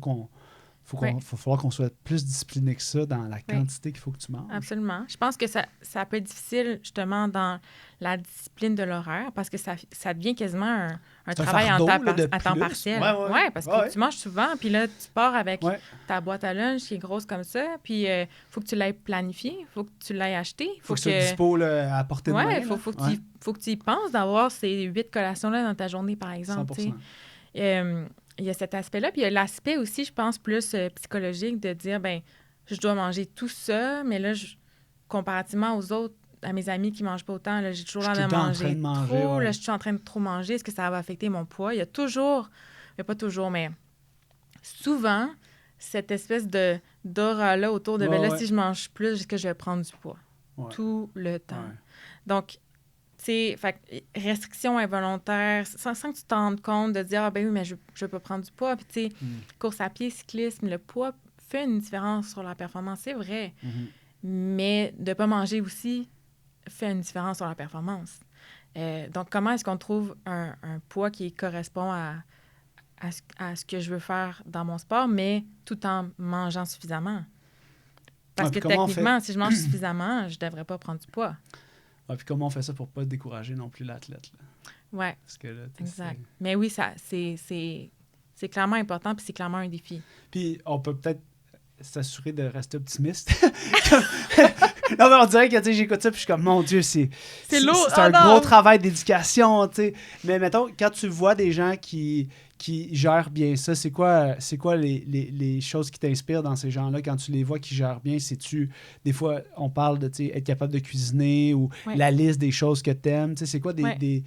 A: va falloir qu'on soit plus discipliné que ça dans la quantité qu'il faut que tu manges.
B: Absolument. Je pense que ça peut être difficile, justement, dans la discipline de l'horaire, parce que ça devient quasiment un travail
A: fardeau,
B: à temps partiel. Oui, parce que tu manges souvent, puis là, tu pars avec ta boîte à lunch qui est grosse comme ça, puis il faut que tu l'aies planifié, il faut que tu l'aies acheté.
A: Faut que tu sois dispo là, à portée de main.
B: Oui, faut que tu y penses d'avoir ces 8 collations-là dans ta journée, par exemple. 100%. Il y a cet aspect-là. Puis il y a l'aspect aussi, je pense, plus psychologique de dire, je dois manger tout ça, mais là, comparativement aux autres, à mes amis qui ne mangent pas autant, là, j'ai toujours l'air de manger trop. Là, je suis en train de trop manger. Est-ce que ça va affecter mon poids? Il y a toujours, mais pas toujours, mais souvent, cette espèce d'aura-là autour de, là, si je mange plus, est-ce que je vais prendre du poids? Tout le temps. Donc, restriction involontaire, sans que tu t'en rendes compte de dire, oui, mais je veux pas prendre du poids. Puis, tu sais, course à pied, cyclisme, le poids fait une différence sur la performance, c'est vrai. Mais de pas manger aussi fait une différence sur la performance. Donc, comment est-ce qu'on trouve un poids qui correspond à ce que je veux faire dans mon sport, mais tout en mangeant suffisamment? Parce que techniquement, si je mange suffisamment, je devrais pas prendre du poids.
A: Puis comment on fait ça pour pas décourager non plus l'athlète?
B: Oui, exact. Mais oui, c'est clairement important, puis c'est clairement un défi.
A: Puis on peut-être s'assurer de rester optimiste. Non, mais on dirait que j'écoute ça, puis je suis comme, mon Dieu, c'est
B: lourd.
A: C'est un gros travail d'éducation, tu sais. Mais mettons, quand tu vois des gens qui gèrent bien ça, c'est quoi les choses qui t'inspirent dans ces gens-là quand tu les vois qui gèrent bien? C'est-tu, des fois, on parle de être capable de cuisiner ou la liste des choses que t'aimes, tu sais, c'est quoi des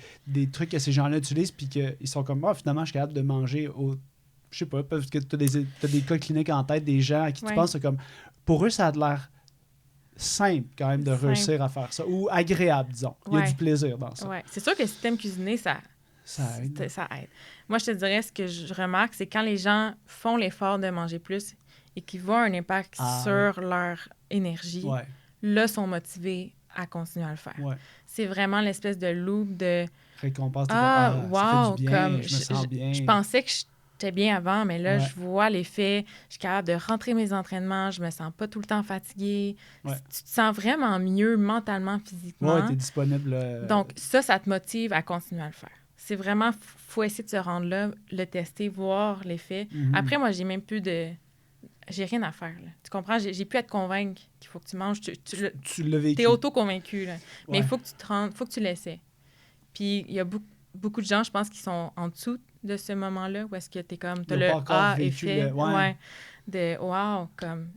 A: trucs que ces gens-là utilisent puis qu'ils sont comme, finalement, je suis capable de manger je sais pas, parce que t'as des cas cliniques en tête, des gens à qui tu penses, c'est comme, pour eux, ça a l'air simple quand même de réussir à faire ça, ou agréable, disons. Il y a du plaisir dans ça.
B: Oui, c'est sûr que si tu aimes cuisiner, ça aide. Moi, je te dirais, ce que je remarque, c'est quand les gens font l'effort de manger plus et qu'ils voient un impact sur leur énergie, là, sont motivés à continuer à le faire. C'est vraiment l'espèce de loop de...
A: récompense.
B: Ça fait du bien,
A: comme je me sens bien.
B: Je pensais que j'étais bien avant, mais là, je vois l'effet. Je suis capable de rentrer mes entraînements. Je me sens pas tout le temps fatiguée. Tu te sens vraiment mieux mentalement, physiquement.
A: Oui, tu es disponible.
B: Donc, ça te motive à continuer à le faire. C'est vraiment, faut essayer de se rendre là, le tester, voir l'effet. Après, moi, j'ai même plus de... J'ai rien à faire, là. Tu comprends? J'ai plus à te convaincre qu'il faut que tu manges.
A: Tu l'as vécu.
B: T'es auto-convaincu, là. Mais il faut que tu te rendes, faut que tu l'essaies. Puis, il y a beaucoup de gens, je pense, qui sont en dessous de ce moment-là, où est-ce que t'es comme... T'as le effet. De wow, comme...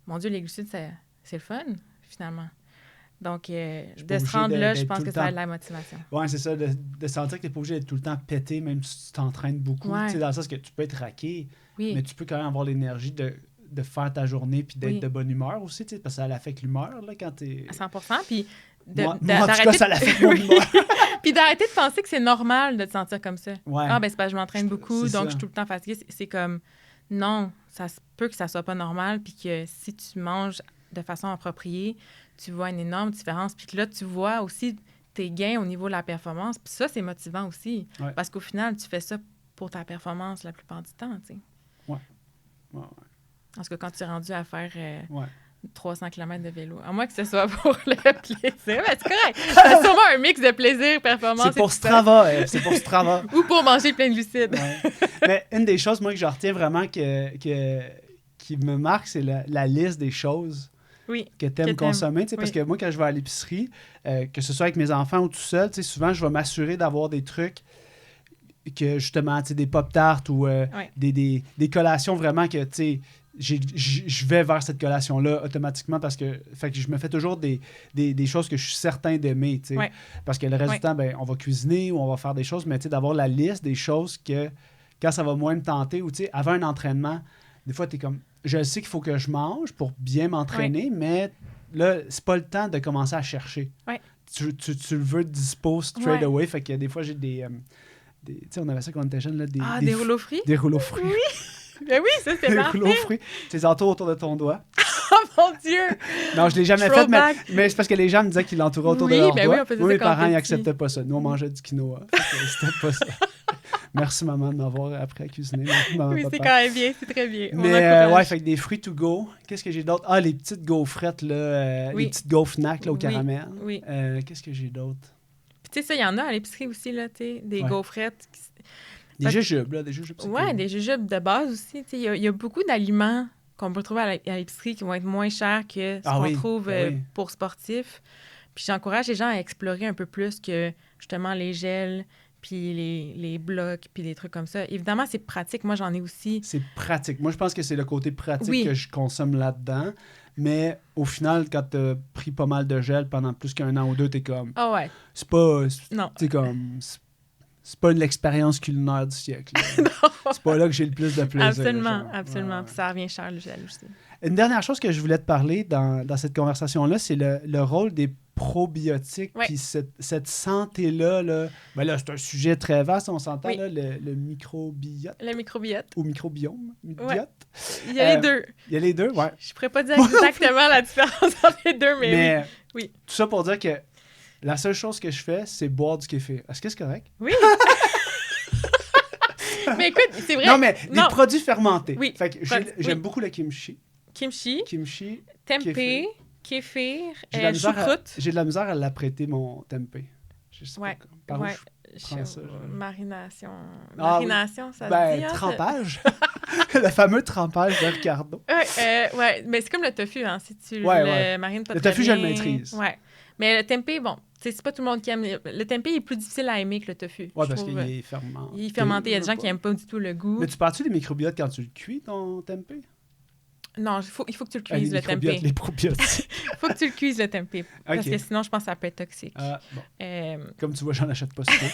B: Mon Dieu, les glucides, c'est le fun, finalement. Donc, de se rendre là, je pense que ça a de la motivation.
A: Oui, c'est ça, de sentir que tu n'es pas obligé d'être tout le temps pété, même si tu t'entraînes beaucoup. Dans le sens que tu peux être raqué, mais tu peux quand même avoir l'énergie de faire ta journée puis d'être de bonne humeur aussi, parce que ça affecte l'humeur là, quand tu es...
B: À 100%, puis...
A: Moi, en tout cas, ça affecte mon humeur.
B: Puis d'arrêter de penser que c'est normal de te sentir comme ça.
A: Ouais.
B: C'est parce que je m'entraîne beaucoup, donc je suis tout le temps fatiguée. C'est comme... Non, ça se peut que ça soit pas normal, puis que si tu manges de façon appropriée, tu vois une énorme différence. Puis que là, tu vois aussi tes gains au niveau de la performance. Puis ça, c'est motivant aussi.
A: Ouais.
B: Parce qu'au final, tu fais ça pour ta performance la plupart du temps, tu sais.
A: Ouais.
B: Parce que quand tu es rendu à faire
A: Ouais.
B: 300 km de vélo, à moins que ce soit pour le plaisir, mais c'est correct. C'est sûrement un mix de plaisir, performance
A: C'est pour
B: et tout ça.
A: Strava, c'est pour Strava.
B: Ou pour manger plein de glucides.
A: Ouais. Mais une des choses, moi, que je retiens vraiment qui me marque, c'est la liste des choses
B: Oui.
A: que tu aimes consommer. Parce
B: Oui.
A: que moi, quand je vais à l'épicerie, que ce soit avec mes enfants ou tout seul, souvent, je vais m'assurer d'avoir des trucs que, justement, des Pop-Tarts ou des collations vraiment que, je vais vers cette collation-là automatiquement parce que, je me fais toujours des choses que je suis certain d'aimer.
B: Ouais.
A: Parce que le reste du temps, on va cuisiner ou on va faire des choses, mais d'avoir la liste des choses que, quand ça va moins me tenter, ou avant un entraînement, des fois, tu es comme, je sais qu'il faut que je mange pour bien m'entraîner, mais là, c'est pas le temps de commencer à chercher.
B: Ouais.
A: Tu le veux dispo straight away. Fait que des fois, j'ai des on avait ça quand on était jeune, là,
B: des rouleaux fruits?
A: Des rouleaux fruits.
B: Oui. Ben oui, ça, c'est
A: Des
B: parfait.
A: rouleaux fruits. Tu les entoures autour de ton doigt.
B: Oh mon Dieu!
A: Non, je l'ai jamais fait, mais c'est parce que les gens me disaient qu'ils l'entouraient autour de leur doigt.
B: Oui, on faisait ça
A: mes
B: quand
A: parents,
B: on
A: ils
B: était
A: acceptaient pas ça. Nous, on mangeait du quinoa. C'était pas ça. Merci, maman, de m'avoir appris à cuisiner. Merci, maman,
B: Oui,
A: papa.
B: c'est quand même bien, c'est très bien.
A: Mais fait que des fruits to go. Qu'est-ce que j'ai d'autre? Ah, les petites gaufrettes, là. Les petites gaufres-nac, là, au caramel.
B: Oui.
A: Qu'est-ce que j'ai d'autre?
B: Puis, tu sais, ça, il y en a à l'épicerie aussi, là, tu sais, des gaufrettes.
A: Des jujubes, là. Des jujubes.
B: Oui, des jujubes de base aussi. Tu sais, il y a beaucoup d'aliments qu'on peut trouver à l'épicerie qui vont être moins chers que ce qu'on trouve pour sportifs. Puis, j'encourage les gens à explorer un peu plus que, justement, les gels, puis les blocs, puis des trucs comme ça. Évidemment, c'est pratique. Moi, j'en ai aussi.
A: C'est pratique. Moi, je pense que c'est le côté pratique que je consomme là-dedans. Mais au final, quand t'as pris pas mal de gel pendant plus qu'un an ou deux, t'es comme...
B: Ah ouais.
A: C'est pas...
B: Non.
A: T'es comme... C'est pas l'expérience culinaire du siècle. C'est pas là que j'ai le plus de plaisir.
B: Absolument, absolument. Puis ça revient cher, le gel aussi.
A: Une dernière chose que je voulais te parler dans cette conversation-là, c'est le rôle des probiotiques. Puis cette santé-là, ben là, c'est un sujet très vaste, on s'entend, là, le microbiote.
B: Le microbiote.
A: Ou microbiome.
B: Ouais. Il y a les deux.
A: Il y a les deux, ouais.
B: Je pourrais pas dire exactement la différence entre les deux, mais oui.
A: Tout ça pour dire que la seule chose que je fais, c'est boire du kéfir. Est-ce que c'est correct?
B: Oui. Mais écoute, c'est vrai.
A: Non, mais des produits fermentés.
B: Oui.
A: Fait que j'aime beaucoup le kimchi.
B: Kimchi. Tempeh. Kéfir. Choucroute.
A: J'ai de la misère à l'apprêter, mon tempeh. Je sais pas par où je prends ça.
B: Marination. Ça
A: se
B: dit.
A: Trempage. Le fameux trempage de Ricardo.
B: Ouais, mais c'est comme le tofu, hein. Si tu le marines pas
A: le
B: très
A: tofu,
B: bien.
A: je le maîtrise.
B: Ouais. Mais le tempeh, bon, c'est pas tout le monde qui aime. Le tempeh est plus difficile à aimer que le tofu.
A: Oui, parce qu'il est fermenté.
B: Il est fermenté. Il y a des gens qui n'aiment pas du tout le goût.
A: Mais tu parles-tu des microbiotes quand tu le cuis, ton tempeh?
B: Non, il faut que tu le cuises, le tempeh.
A: Les probiotiques.
B: Il faut que tu le cuises, le tempeh. Parce que sinon, je pense que ça peut être toxique.
A: Comme tu vois, j'en achète pas souvent.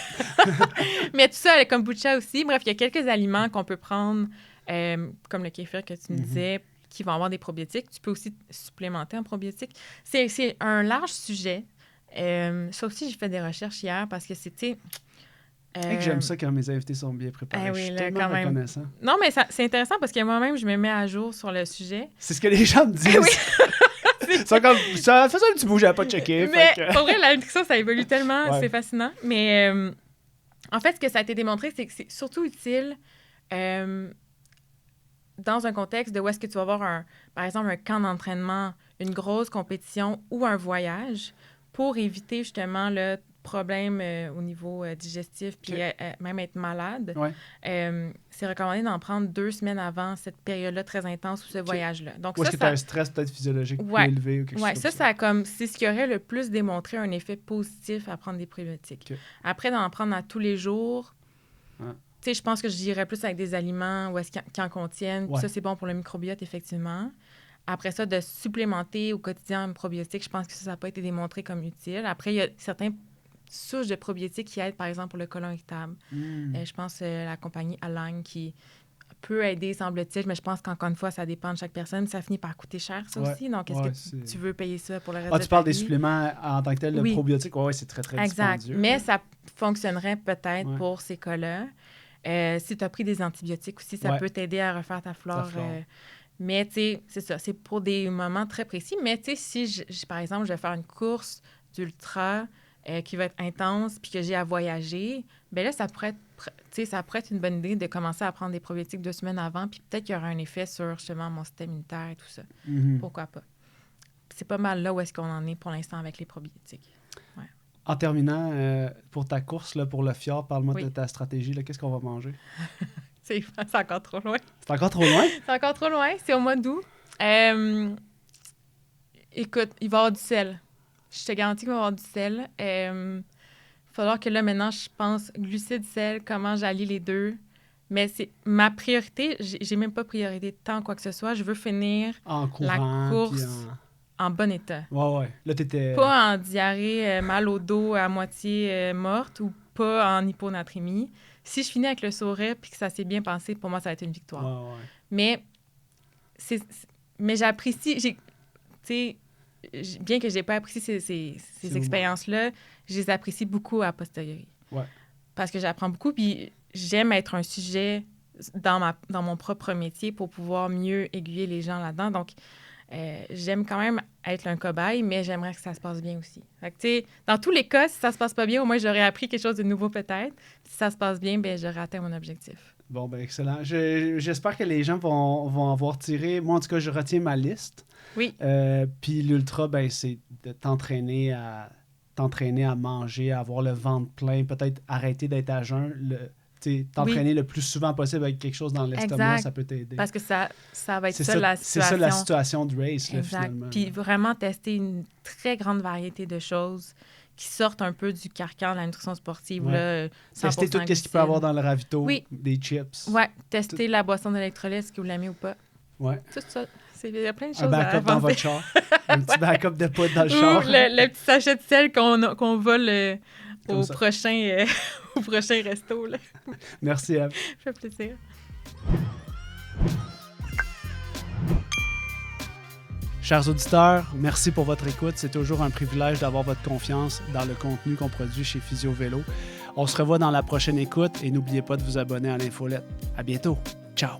B: Mais tout ça, le kombucha aussi. Bref, il y a quelques aliments qu'on peut prendre, comme le kéfir que tu me disais, qui vont avoir des probiotiques. Tu peux aussi supplémenter en probiotiques. C'est un large sujet. Ça aussi, j'ai fait des recherches hier parce que c'était...
A: que j'aime ça quand mes invités sont bien préparés. Je suis tellement reconnaissant.
B: Non, mais c'est intéressant parce que moi-même, je me mets à jour sur le sujet.
A: C'est ce que les gens me disent. C'est comme, ça fait ça un petit bout, j'avais pas checké.
B: Mais pour vrai, la nutrition, ça évolue tellement, c'est fascinant. Mais en fait, ce que ça a été démontré, c'est que c'est surtout utile dans un contexte de où est-ce que tu vas avoir, par exemple, un camp d'entraînement, une grosse compétition ou un voyage pour éviter justement le problème au niveau digestif puis même être malade. C'est recommandé d'en prendre 2 semaines avant cette période-là très intense ou ce voyage-là. Donc
A: est-ce que tu as un stress peut-être physiologique plus élevé ou quelque chose comme
B: ça comme c'est ce qui aurait le plus démontré un effet positif à prendre des probiotiques. Après, d'en prendre à tous les jours, tu sais, je pense que je dirais plus avec des aliments où est-ce qu'ils en contiennent. Ça, c'est bon pour le microbiote, effectivement. Après ça, de supplémenter au quotidien un probiotique, je pense que ça n'a pas été démontré comme utile. Après, il y a certains souches de probiotiques qui aident, par exemple, pour le côlon irritable. Je pense la compagnie Align qui peut aider, semble-t-il, mais je pense qu'encore une fois, ça dépend de chaque personne. Ça finit par coûter cher, ça aussi. Donc, est-ce que tu veux payer ça pour le reste de ta vie?
A: Tu parles des suppléments en tant que tel, le probiotique? Oui, c'est très, très dispendieux.
B: Mais ça fonctionnerait peut-être pour ces cas-là. Si tu as pris des antibiotiques aussi, ça peut t'aider à refaire ta flore. Mais, tu sais, c'est ça. C'est pour des moments très précis. Mais, tu sais, si, par exemple, je vais faire une course d'ultra qui va être intense, puis que j'ai à voyager, bien là, ça pourrait être une bonne idée de commencer à prendre des probiotiques 2 semaines avant, puis peut-être qu'il y aura un effet sur, justement, mon système immunitaire et tout ça. Pourquoi pas? C'est pas mal là où est-ce qu'on en est pour l'instant avec les probiotiques. Ouais.
A: En terminant, pour ta course, là, pour le fjord, parle-moi de ta stratégie. Là. Qu'est-ce qu'on va manger?
B: C'est encore trop loin.
A: C'est encore trop loin?
B: C'est encore trop loin. C'est au mois d'août. Écoute, il va y avoir du sel. Je te garantis qu'il va y avoir du sel. Il va falloir que là, maintenant, je pense glucides, sel, comment j'allie les deux. Mais c'est ma priorité. J'ai même pas priorité de temps, quoi que ce soit. Je veux finir la course en bon état.
A: Ouais. Là, t'étais...
B: Pas en diarrhée, mal au dos, à moitié morte, ou pas en hyponatrémie. Si je finis avec le sourire puis que ça s'est bien passé, pour moi, ça va être une victoire.
A: Ouais.
B: Mais j'apprécie... bien que je n'ai pas apprécié ces expériences-là, je les apprécie beaucoup a posteriori.
A: Ouais.
B: Parce que j'apprends beaucoup, puis j'aime être un sujet dans mon propre métier pour pouvoir mieux aiguiller les gens là-dedans. Donc, j'aime quand même être un cobaye, mais j'aimerais que ça se passe bien aussi. Fait que, dans tous les cas, si ça se passe pas bien, au moins, j'aurais appris quelque chose de nouveau peut-être. Si ça se passe bien, bien, j'aurais atteint mon objectif.
A: Bon, ben excellent. J'espère que les gens vont avoir tiré... Moi, en tout cas, je retiens ma liste.
B: Oui.
A: Puis l'ultra, ben, c'est de t'entraîner à manger, à avoir le ventre plein, peut-être arrêter d'être à jeun, t'entraîner le plus souvent possible avec quelque chose dans l'estomac, ça peut t'aider.
B: Parce que ça va être ça la situation.
A: C'est ça la situation de race, là,
B: exact.
A: Finalement.
B: Puis vraiment tester une très grande variété de choses qui sortent un peu du carcan de la nutrition sportive. Là,
A: tester tout ce qu'il peut y avoir dans le ravito, des chips.
B: Oui, tester la boisson d'électrolyte, est-ce que vous l'aimez ou pas.
A: Oui.
B: Tout ça. Il y a plein de choses
A: à inventer. Un backup dans votre char. Un petit backup de poudre dans le char.
B: Le petit sachet de sel qu'on vole au prochain resto. Là.
A: Merci, Eve.
B: Ça fait plaisir.
A: Chers auditeurs, merci pour votre écoute. C'est toujours un privilège d'avoir votre confiance dans le contenu qu'on produit chez Physio Vélo. On se revoit dans la prochaine écoute et n'oubliez pas de vous abonner à l'infolette. À bientôt. Ciao.